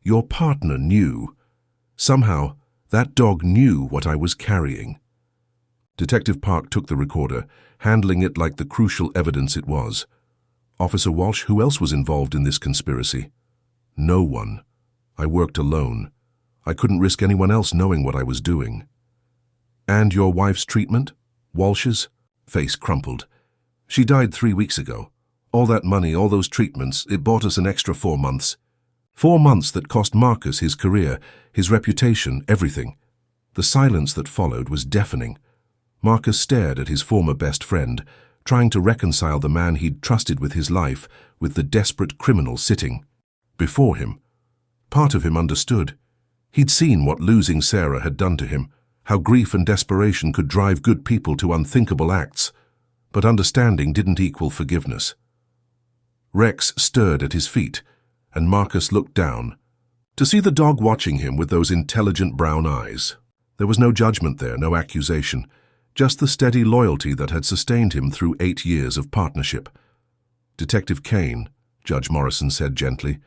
"Your partner knew. Somehow, that dog knew what I was carrying." Detective Park took the recorder, handling it like the crucial evidence it was. "Officer Walsh, who else was involved in this conspiracy?" "No one. I worked alone. I couldn't risk anyone else knowing what I was doing." "And your wife's treatment?" Walsh's face crumpled. "She died 3 weeks ago. All that money, all those treatments, it bought us an extra 4 months. 4 months that cost Marcus his career, his reputation, everything." The silence that followed was deafening. Marcus stared at his former best friend, trying to reconcile the man he'd trusted with his life with the desperate criminal sitting before him. Part of him understood. He'd seen what losing Sarah had done to him, how grief and desperation could drive good people to unthinkable acts. But understanding didn't equal forgiveness. Rex stirred at his feet, and Marcus looked down, to see the dog watching him with those intelligent brown eyes. There was no judgment there, no accusation, just the steady loyalty that had sustained him through 8 years of partnership. "Detective K9'S," Judge Morrison said gently,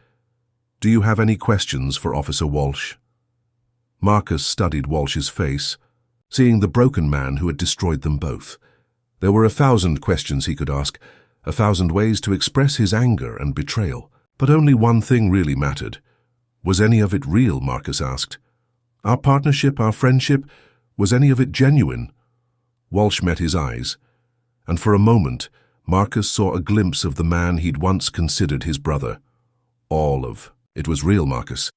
"do you have any questions for Officer Walsh?" Marcus studied Walsh's face, seeing the broken man who had destroyed them both. There were 1,000 questions he could ask, 1,000 ways to express his anger and betrayal. But only one thing really mattered. Was any of it real, Marcus asked. Our partnership, our friendship, was any of it genuine? Walsh met his eyes, and for a moment, Marcus saw a glimpse of the man he'd once considered his brother. All of it was real, Marcus.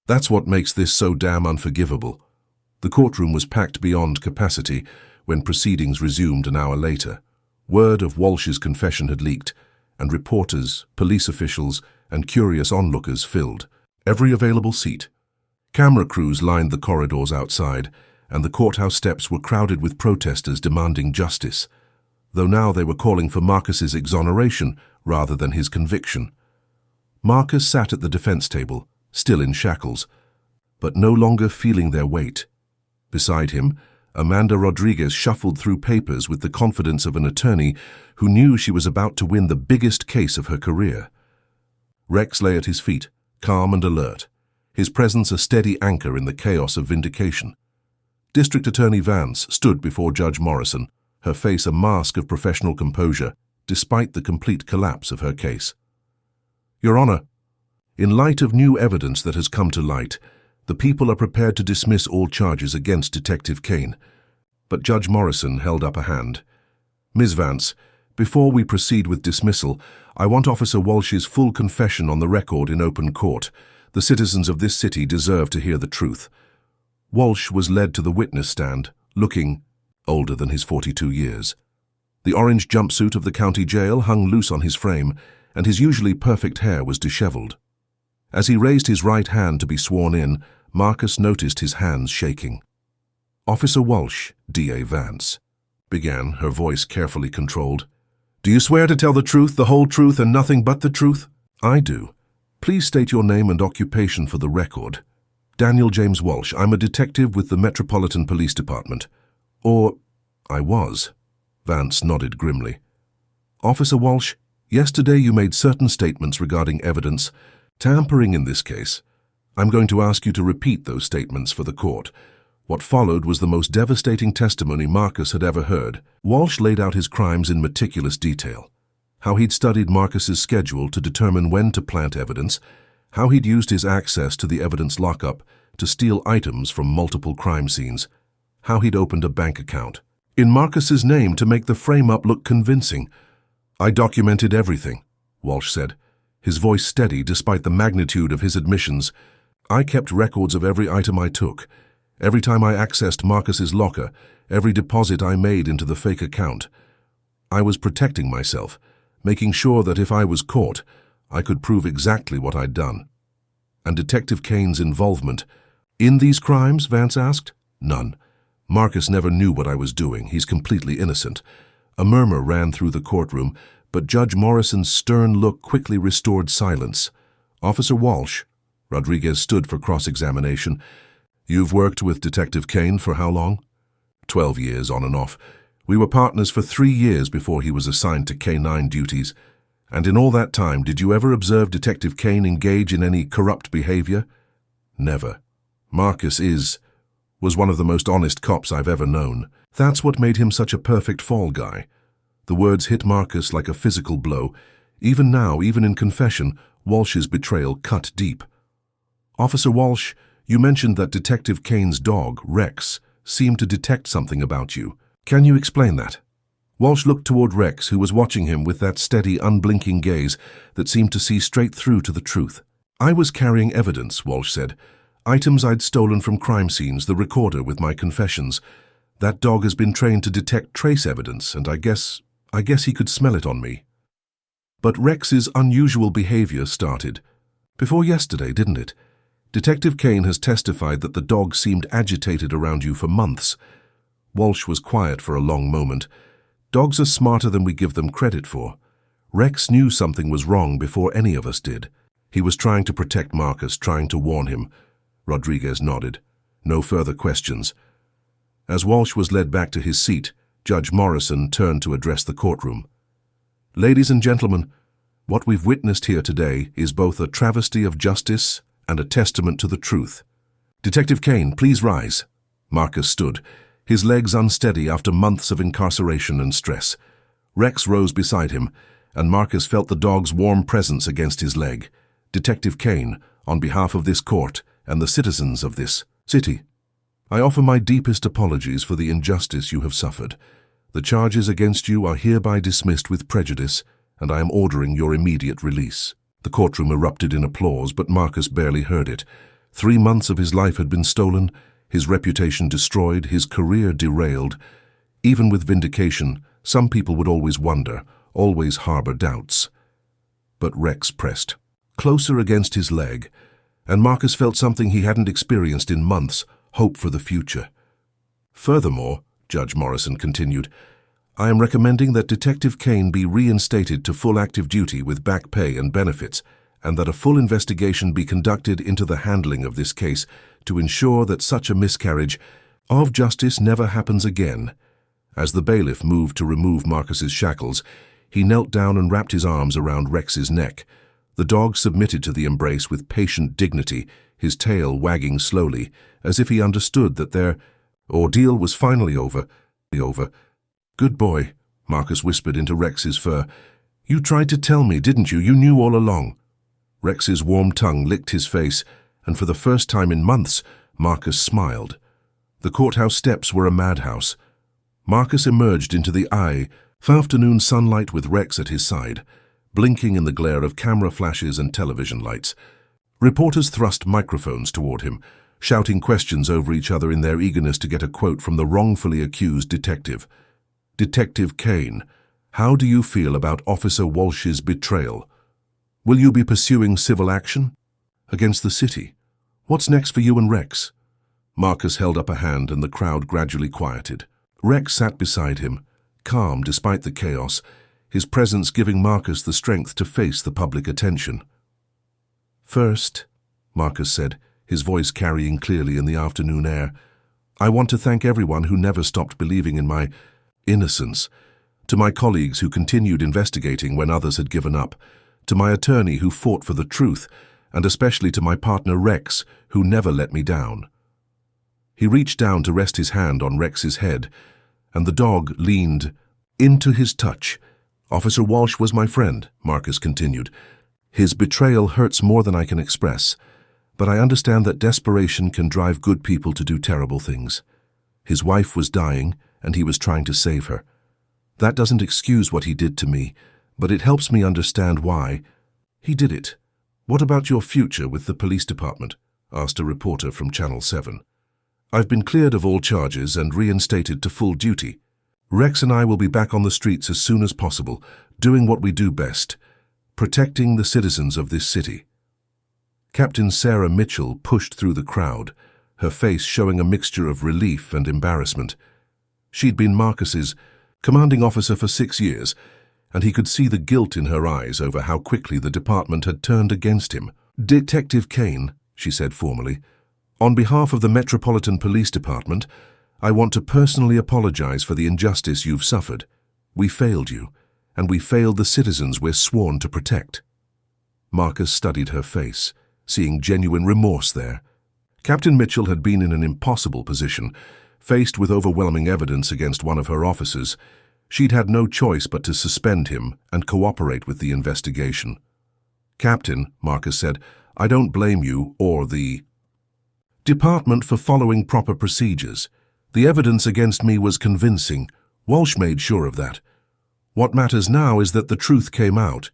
That's what makes this so damn unforgivable. The courtroom was packed beyond capacity when proceedings resumed an hour later. Word of Walsh's confession had leaked, and reporters, police officials, and curious onlookers filled every available seat. Camera crews lined the corridors outside, and the courthouse steps were crowded with protesters demanding justice, though now they were calling for Marcus's exoneration rather than his conviction. Marcus sat at the defense table, still in shackles, but no longer feeling their weight. Beside him, Amanda Rodriguez shuffled through papers with the confidence of an attorney who knew she was about to win the biggest case of her career. Rex lay at his feet, calm and alert, his presence a steady anchor in the chaos of vindication. District Attorney Vance stood before Judge Morrison, her face a mask of professional composure, despite the complete collapse of her case. Your Honor, in light of new evidence that has come to light, the people are prepared to dismiss all charges against Detective K9'S. But Judge Morrison held up a hand. Ms. Vance, before we proceed with dismissal, I want Officer Walsh's full confession on the record in open court. The citizens of this city deserve to hear the truth. Walsh was led to the witness stand, looking older than his 42 years. The orange jumpsuit of the county jail hung loose on his frame, and his usually perfect hair was disheveled. As he raised his right hand to be sworn in, Marcus noticed his hands shaking. Officer Walsh, D.A. Vance, began, her voice carefully controlled. Do you swear to tell the truth, the whole truth, and nothing but the truth? I do. Please state your name and occupation for the record. Daniel James Walsh. I'm a detective with the Metropolitan Police Department. Or, I was. Vance nodded grimly. Officer Walsh, yesterday you made certain statements regarding evidence, tampering in this case. I'm going to ask you to repeat those statements for the court. What followed was the most devastating testimony Marcus had ever heard. Walsh laid out his crimes in meticulous detail. How he'd studied Marcus's schedule to determine when to plant evidence, how he'd used his access to the evidence lockup to steal items from multiple crime scenes, how he'd opened a bank account in Marcus's name to make the frame-up look convincing. I documented everything, Walsh said, his voice steady despite the magnitude of his admissions. I kept records of every item I took, every time I accessed Marcus's locker, every deposit I made into the fake account. I was protecting myself, making sure that if I was caught, I could prove exactly what I'd done. And Detective Kane's involvement in these crimes, Vance asked? None. Marcus never knew what I was doing. He's completely innocent. A murmur ran through the courtroom, but Judge Morrison's stern look quickly restored silence. Officer Walsh, Rodriguez stood for cross-examination. You've worked with Detective Kane for how long? 12 years, on and off. We were partners for 3 years before he was assigned to K9 duties. And in all that time, did you ever observe Detective Kane engage in any corrupt behavior? Never. Marcus was one of the most honest cops I've ever known. That's what made him such a perfect fall guy. The words hit Marcus like a physical blow. Even now, even in confession, Walsh's betrayal cut deep. Officer Walsh, you mentioned that Detective Kane's dog, Rex, seemed to detect something about you. Can you explain that? Walsh looked toward Rex, who was watching him with that steady, unblinking gaze that seemed to see straight through to the truth. I was carrying evidence, Walsh said. Items I'd stolen from crime scenes, the recorder with my confessions. That dog has been trained to detect trace evidence, and I guess he could smell it on me. But Rex's unusual behavior started before yesterday, didn't it? Detective Kane has testified that the dog seemed agitated around you for months. Walsh was quiet for a long moment. Dogs are smarter than we give them credit for. Rex knew something was wrong before any of us did. He was trying to protect Marcus, trying to warn him. Rodriguez nodded. No further questions. As Walsh was led back to his seat, Judge Morrison turned to address the courtroom. Ladies and gentlemen, what we've witnessed here today is both a travesty of justice and a testament to the truth. Detective Kane, please rise. Marcus stood, his legs unsteady after months of incarceration and stress. Rex rose beside him, and Marcus felt the dog's warm presence against his leg. Detective Kane, on behalf of this court and the citizens of this city, I offer my deepest apologies for the injustice you have suffered. The charges against you are hereby dismissed with prejudice, and I am ordering your immediate release. The courtroom erupted in applause, but Marcus barely heard it. 3 months of his life had been stolen, his reputation destroyed, his career derailed. Even with vindication, some people would always wonder, always harbor doubts. But Rex pressed closer against his leg, and Marcus felt something he hadn't experienced in months, hope for the future. Furthermore, Judge Morrison continued, I am recommending that Detective Kane be reinstated to full active duty with back pay and benefits, and that a full investigation be conducted into the handling of this case to ensure that such a miscarriage of justice never happens again. As the bailiff moved to remove Marcus's shackles, he knelt down and wrapped his arms around Rex's neck. The dog submitted to the embrace with patient dignity, his tail wagging slowly, as if he understood that their ordeal was finally over. Good boy, Marcus whispered into Rex's fur. You tried to tell me, didn't you? You knew all along. Rex's warm tongue licked his face, and for the first time in months, Marcus smiled. The courthouse steps were a madhouse. Marcus emerged into the afternoon sunlight with Rex at his side, blinking in the glare of camera flashes and television lights. Reporters thrust microphones toward him, shouting questions over each other in their eagerness to get a quote from the wrongfully accused detective. Detective Kane, how do you feel about Officer Walsh's betrayal? Will you be pursuing civil action? Against the city? What's next for you and Rex? Marcus held up a hand and the crowd gradually quieted. Rex sat beside him, calm despite the chaos, his presence giving Marcus the strength to face the public attention. First, Marcus said, his voice carrying clearly in the afternoon air, I want to thank everyone who never stopped believing in my innocence. To my colleagues who continued investigating when others had given up, to my attorney who fought for the truth, and especially to my partner Rex, who never let me down. He reached down to rest his hand on Rex's head, and the dog leaned into his touch. Officer Walsh was my friend, Marcus continued. His betrayal hurts more than I can express, but I understand that desperation can drive good people to do terrible things. His wife was dying, and he was trying to save her. That doesn't excuse what he did to me, but it helps me understand why he did it. "What about your future with the police department?" asked a reporter from Channel 7. "I've been cleared of all charges and reinstated to full duty. Rex and I will be back on the streets as soon as possible, doing what we do best, protecting the citizens of this city." Captain Sarah Mitchell pushed through the crowd, her face showing a mixture of relief and embarrassment. She'd been Marcus's commanding officer for 6 years, and he could see the guilt in her eyes over how quickly the department had turned against him. "Detective Kane," she said formally, "on behalf of the Metropolitan Police Department, I want to personally apologize for the injustice you've suffered. We failed you, and we failed the citizens we're sworn to protect." Marcus studied her face, seeing genuine remorse there. Captain Mitchell had been in an impossible position. Faced with overwhelming evidence against one of her officers, she'd had no choice but to suspend him and cooperate with the investigation. "Captain," Marcus said, "I don't blame you or the department for following proper procedures. The evidence against me was convincing. Walsh made sure of that. What matters now is that the truth came out."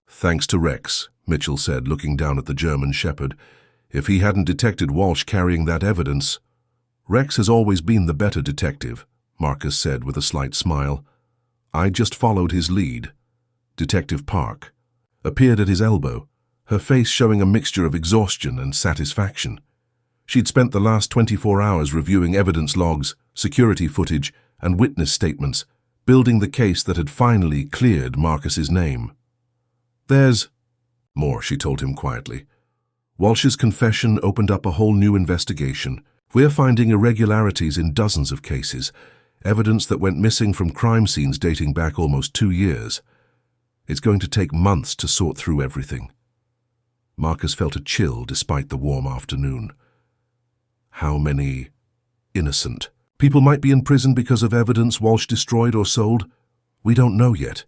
"Thanks to Rex," Mitchell said, looking down at the German shepherd. "If he hadn't detected Walsh carrying that evidence—" "Rex has always been the better detective," Marcus said with a slight smile. "I just followed his lead." Detective Park appeared at his elbow, her face showing a mixture of exhaustion and satisfaction. She'd spent the last 24 hours reviewing evidence logs, security footage, and witness statements, building the case that had finally cleared Marcus's name. "There's more," she told him quietly. "Walsh's confession opened up a whole new investigation. We're finding irregularities in dozens of cases, evidence that went missing from crime scenes dating back almost 2 years. It's going to take months to sort through everything." Marcus felt a chill despite the warm afternoon. How many innocent people might be in prison because of evidence Walsh destroyed or sold? We don't know yet,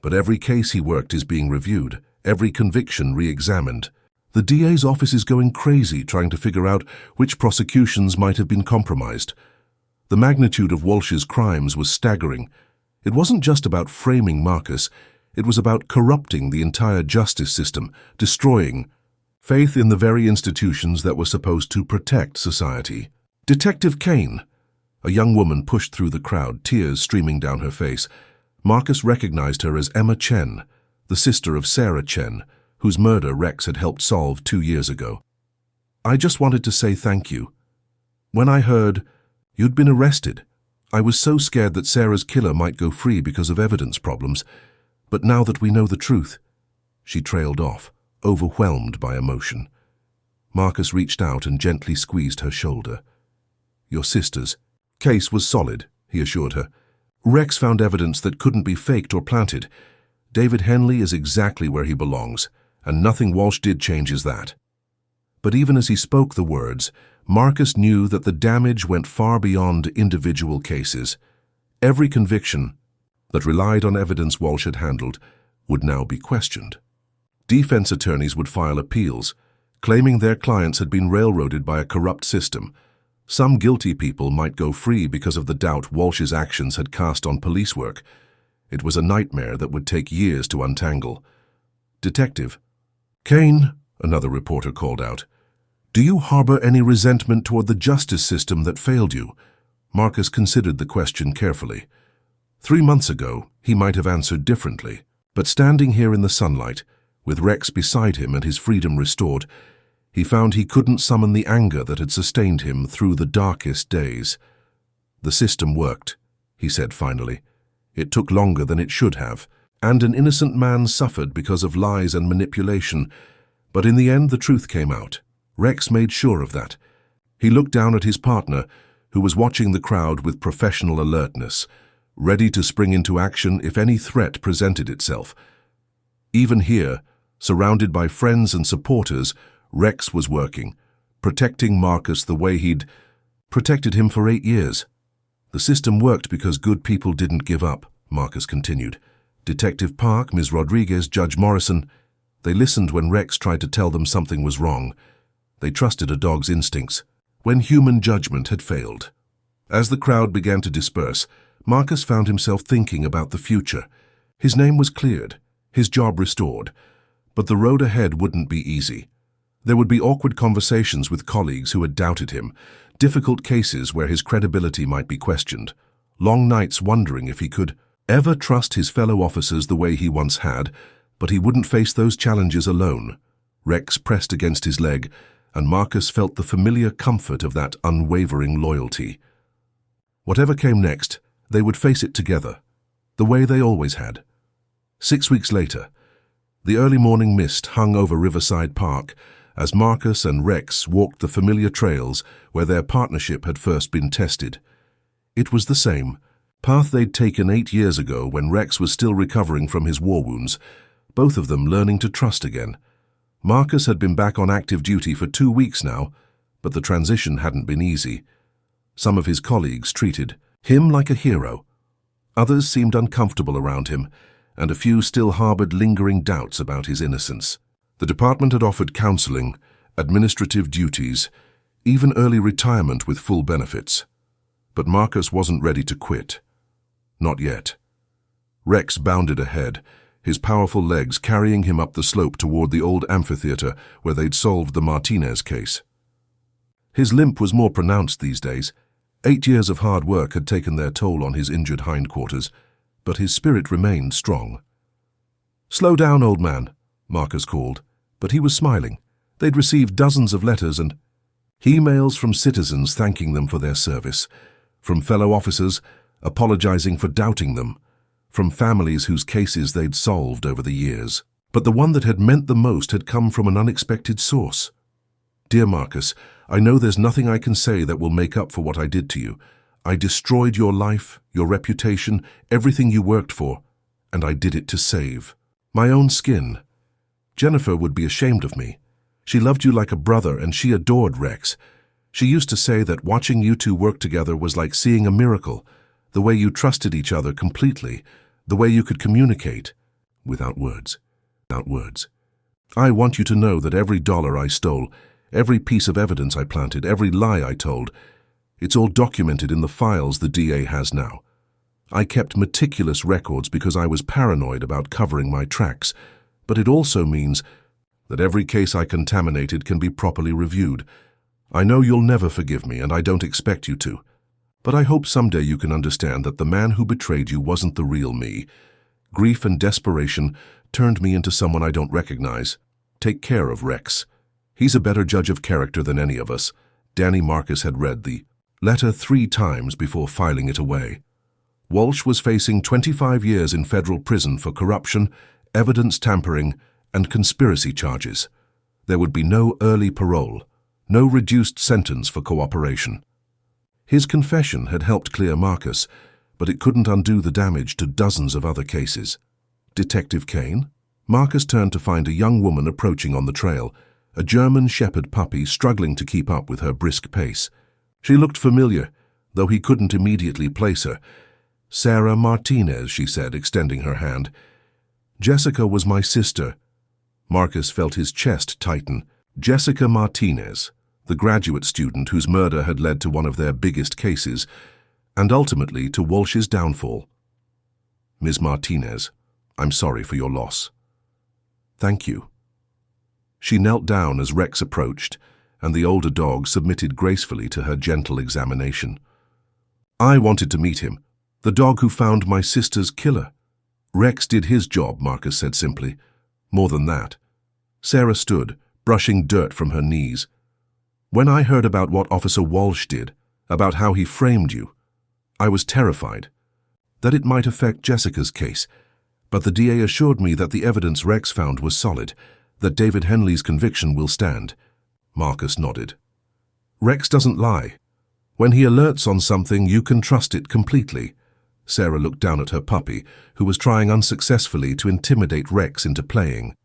but every case he worked is being reviewed, every conviction re-examined. The DA's office is going crazy trying to figure out which prosecutions might have been compromised. The magnitude of Walsh's crimes was staggering. It wasn't just about framing Marcus, it was about corrupting the entire justice system, destroying faith in the very institutions that were supposed to protect society. "Detective Kane!" A young woman pushed through the crowd, tears streaming down her face. Marcus recognized her as Emma Chen, the sister of Sarah Chen, whose murder Rex had helped solve 2 years ago. "I just wanted to say thank you. When I heard you'd been arrested, I was so scared that Sarah's killer might go free because of evidence problems. But now that we know the truth—" She trailed off, overwhelmed by emotion. Marcus reached out and gently squeezed her shoulder. "Your sister's case was solid," he assured her. "Rex found evidence that couldn't be faked or planted. David Henley is exactly where he belongs, and nothing Walsh did changes that." But even as he spoke the words, Marcus knew that the damage went far beyond individual cases. Every conviction that relied on evidence Walsh had handled would now be questioned. Defense attorneys would file appeals, claiming their clients had been railroaded by a corrupt system. Some guilty people might go free because of the doubt Walsh's actions had cast on police work. It was a nightmare that would take years to untangle. "Detective Kane," another reporter called out, "do you harbor any resentment toward the justice system that failed you?" Marcus considered the question carefully. 3 months ago, he might have answered differently, but standing here in the sunlight, with Rex beside him and his freedom restored, he found he couldn't summon the anger that had sustained him through the darkest days. "The system worked," he said finally. "It took longer than it should have, and an innocent man suffered because of lies and manipulation. But in the end, the truth came out. Rex made sure of that." He looked down at his partner, who was watching the crowd with professional alertness. ready to spring into action if any threat presented itself. Even here, surrounded by friends and supporters, Rex was working, protecting Marcus the way he'd protected him for 8 years. The system worked because good people didn't give up, Marcus continued. Detective Park, Ms. Rodriguez, Judge Morrison, they listened when Rex tried to tell them something was wrong. They trusted a dog's instincts, when human judgment had failed. As the crowd began to disperse, Marcus found himself thinking about the future. His name was cleared, his job restored, but the road ahead wouldn't be easy. There would be awkward conversations with colleagues who had doubted him, difficult cases where his credibility might be questioned, long nights wondering if he could ever trust his fellow officers the way he once had, but he wouldn't face those challenges alone. Rex pressed against his leg, and Marcus felt the familiar comfort of that unwavering loyalty. Whatever came next, they would face it together, the way they always had. 6 weeks later, the early morning mist hung over Riverside Park as Marcus and Rex walked the familiar trails where their partnership had first been tested. It was the same path they'd taken 8 years ago when Rex was still recovering from his war wounds, both of them learning to trust again. Marcus had been back on active duty for 2 weeks now, but the transition hadn't been easy. Some of his colleagues treated him like a hero. Others seemed uncomfortable around him, and a few still harbored lingering doubts about his innocence. The department had offered counseling, administrative duties, even early retirement with full benefits. But Marcus wasn't ready to quit. Not yet. Rex bounded ahead, his powerful legs carrying him up the slope toward the old amphitheater where they'd solved the Martinez case. His limp was more pronounced these days. 8 years of hard work had taken their toll on his injured hindquarters, but his spirit remained strong. "Slow down, old man," Marcus called, but he was smiling. They'd received dozens of letters and emails from citizens thanking them for their service, from fellow officers apologizing for doubting them, from families whose cases they'd solved over the years. But the one that had meant the most had come from an unexpected source. "Dear Marcus, I know there's nothing I can say that will make up for what I did to you. I destroyed your life, your reputation, everything you worked for, and I did it to save my own skin. Jennifer would be ashamed of me. She loved you like a brother and she adored Rex. She used to say that watching you two work together was like seeing a miracle, the way you trusted each other completely, the way you could communicate without words. I want you to know that every dollar I stole, every piece of evidence I planted, every lie I told, it's all documented in the files the DA has now. I kept meticulous records because I was paranoid about covering my tracks, but it also means that every case I contaminated can be properly reviewed. I know you'll never forgive me, and I don't expect you to. But I hope someday you can understand that the man who betrayed you wasn't the real me. Grief and desperation turned me into someone I don't recognize. Take care of Rex. He's a better judge of character than any of us." Danny Marcus had read the letter 3 times before filing it away. Walsh was facing 25 years in federal prison for corruption, evidence tampering, and conspiracy charges. There would be no early parole, no reduced sentence for cooperation. His confession had helped clear Marcus, but it couldn't undo the damage to dozens of other cases. Detective Kane? Marcus turned to find a young woman approaching on the trail, a German shepherd puppy struggling to keep up with her brisk pace. She looked familiar, though he couldn't immediately place her. "Sarah Martinez," she said, extending her hand. "Jessica was my sister." Marcus felt his chest tighten. Jessica Martinez, the graduate student whose murder had led to one of their biggest cases, and ultimately to Walsh's downfall. "Ms. Martinez, I'm sorry for your loss." "Thank you." She knelt down as Rex approached, and the older dog submitted gracefully to her gentle examination. "I wanted to meet him, the dog who found my sister's killer." "Rex did his job," Marcus said simply. "More than that." Sarah stood, brushing dirt from her knees. "When I heard about what Officer Walsh did, about how he framed you, I was terrified that it might affect Jessica's case, but the DA assured me that the evidence Rex found was solid, that David Henley's conviction will stand." Marcus nodded. "Rex doesn't lie. When he alerts on something, you can trust it completely." Sarah looked down at her puppy, who was trying unsuccessfully to intimidate Rex into playing.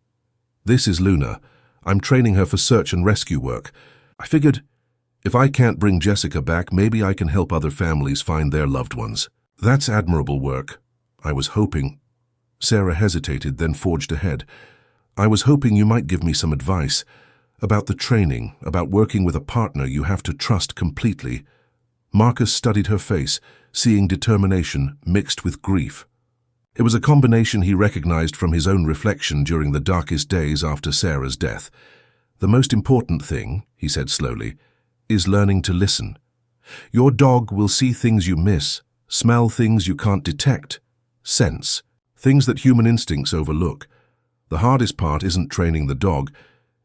"This is Luna. I'm training her for search and rescue work. I figured, if I can't bring Jessica back, maybe I can help other families find their loved ones." "That's admirable work. I was hoping—" Sarah hesitated, then forged ahead. "I was hoping you might give me some advice about the training, about working with a partner you have to trust completely." Marcus studied her face, seeing determination mixed with grief. It was a combination he recognized from his own reflection during the darkest days after Sarah's death. "The most important thing," he said slowly, "is learning to listen. Your dog will see things you miss, smell things you can't detect, sense, things that human instincts overlook. The hardest part isn't training the dog,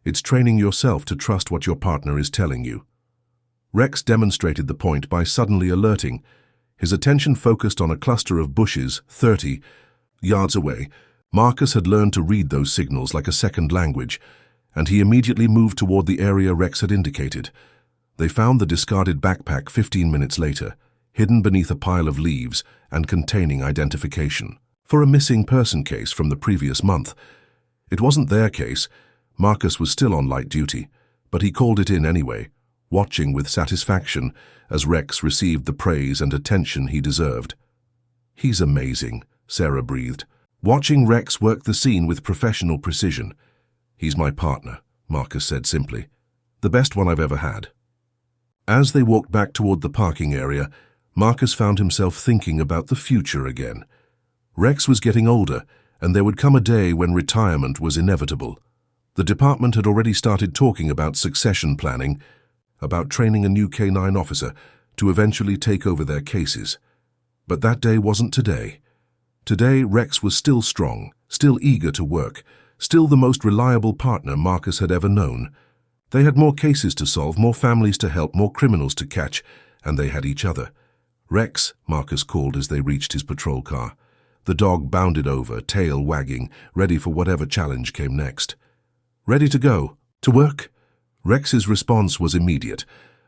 it's training yourself to trust what your partner is telling you." Rex demonstrated the point by suddenly alerting. His attention focused on a cluster of bushes 30 yards away. Marcus had learned to read those signals like a second language, and he immediately moved toward the area Rex had indicated. They found the discarded backpack 15 minutes later, hidden beneath a pile of leaves and containing identification for a missing person case from the previous month. It wasn't their case. Marcus was still on light duty, but he called it in anyway, watching with satisfaction as Rex received the praise and attention he deserved. "He's amazing," Sarah breathed, watching Rex work the scene with professional precision. "He's my partner," Marcus said simply. "The best one I've ever had." As they walked back toward the parking area, Marcus found himself thinking about the future again. Rex was getting older, and there would come a day when retirement was inevitable. The department had already started talking about succession planning, about training a new K9 officer to eventually take over their cases. But that day wasn't today. Today, Rex was still strong, still eager to work, still the most reliable partner Marcus had ever known. They had more cases to solve, more families to help, more criminals to catch, and they had each other. "Rex," Marcus called as they reached his patrol car. The dog bounded over, tail wagging, ready for whatever challenge came next. "Ready to go? To work?" Rex's response was immediate,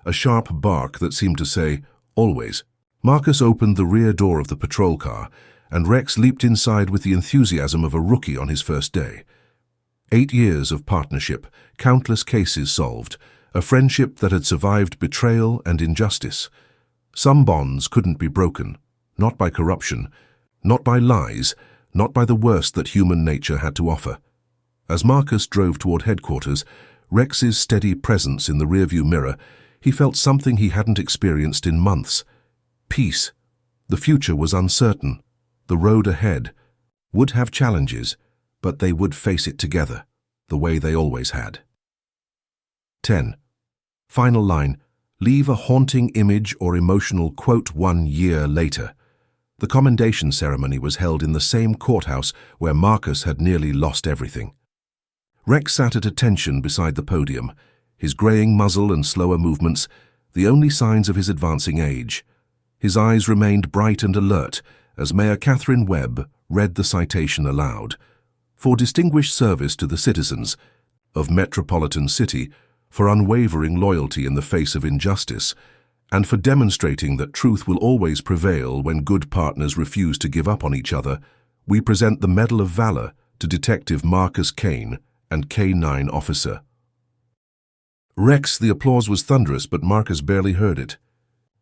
a sharp bark that seemed to say, "Always." Marcus opened the rear door of the patrol car, and Rex leaped inside with the enthusiasm of a rookie on his first day. 8 years of partnership, countless cases solved, a friendship that had survived betrayal and injustice. Some bonds couldn't be broken, not by corruption, not by lies, not by the worst that human nature had to offer. As Marcus drove toward headquarters, Rex's steady presence in the rearview mirror, he felt something he hadn't experienced in months. Peace. The future was uncertain. The road ahead would have challenges, but they would face it together, the way they always had. 10. Final line. Leave a haunting image or emotional quote 1 year later. The commendation ceremony was held in the same courthouse where Marcus had nearly lost everything. Rex sat at attention beside the podium, his graying muzzle and slower movements, the only signs of his advancing age. His eyes remained bright and alert as Mayor Catherine Webb read the citation aloud. For distinguished service to the citizens of Metropolitan City, for unwavering loyalty in the face of injustice, and for demonstrating that truth will always prevail when good partners refuse to give up on each other, we present the Medal of Valor to Detective Marcus Kane and K9 officer. Rex, the applause was thunderous, but Marcus barely heard it.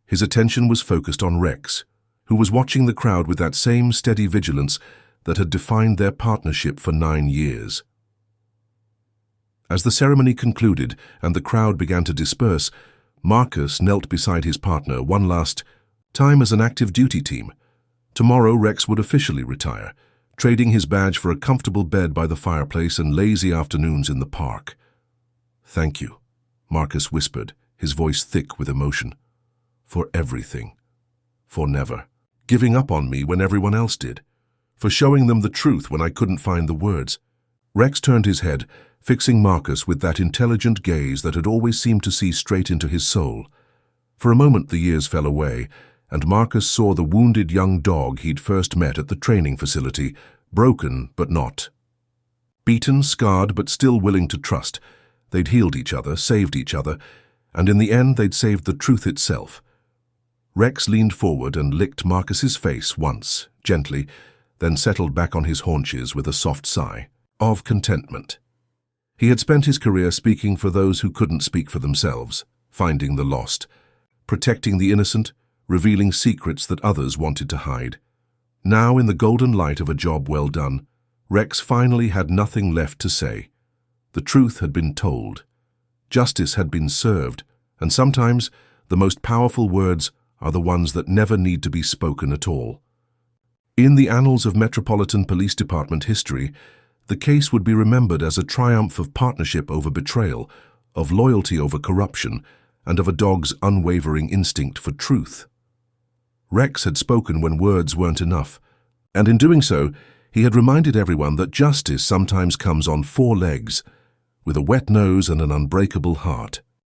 His attention was focused on Rex, who was watching the crowd with that same steady vigilance that had defined their partnership for 9 years. As the ceremony concluded and the crowd began to disperse, Marcus knelt beside his partner one last time as an active duty team. Tomorrow Rex would officially retire, trading his badge for a comfortable bed by the fireplace and lazy afternoons in the park. "Thank you," Marcus whispered, his voice thick with emotion. "For everything. For never giving up on me when everyone else did. For showing them the truth when I couldn't find the words." Rex turned his head, fixing Marcus with that intelligent gaze that had always seemed to see straight into his soul. For a moment the years fell away, and Marcus saw the wounded young dog he'd first met at the training facility, broken but not. Beaten, scarred, but still willing to trust. They'd healed each other, saved each other, and in the end they'd saved the truth itself. Rex leaned forward and licked Marcus's face once, gently, then settled back on his haunches with a soft sigh of contentment. He had spent his career speaking for those who couldn't speak for themselves, finding the lost, protecting the innocent, revealing secrets that others wanted to hide. Now, in the golden light of a job well done, Rex finally had nothing left to say. The truth had been told. Justice had been served, and sometimes the most powerful words are the ones that never need to be spoken at all. In the annals of Metropolitan Police Department history, the case would be remembered as a triumph of partnership over betrayal, of loyalty over corruption, and of a dog's unwavering instinct for truth. Rex had spoken when words weren't enough, and in doing so, he had reminded everyone that justice sometimes comes on 4 legs, with a wet nose and an unbreakable heart.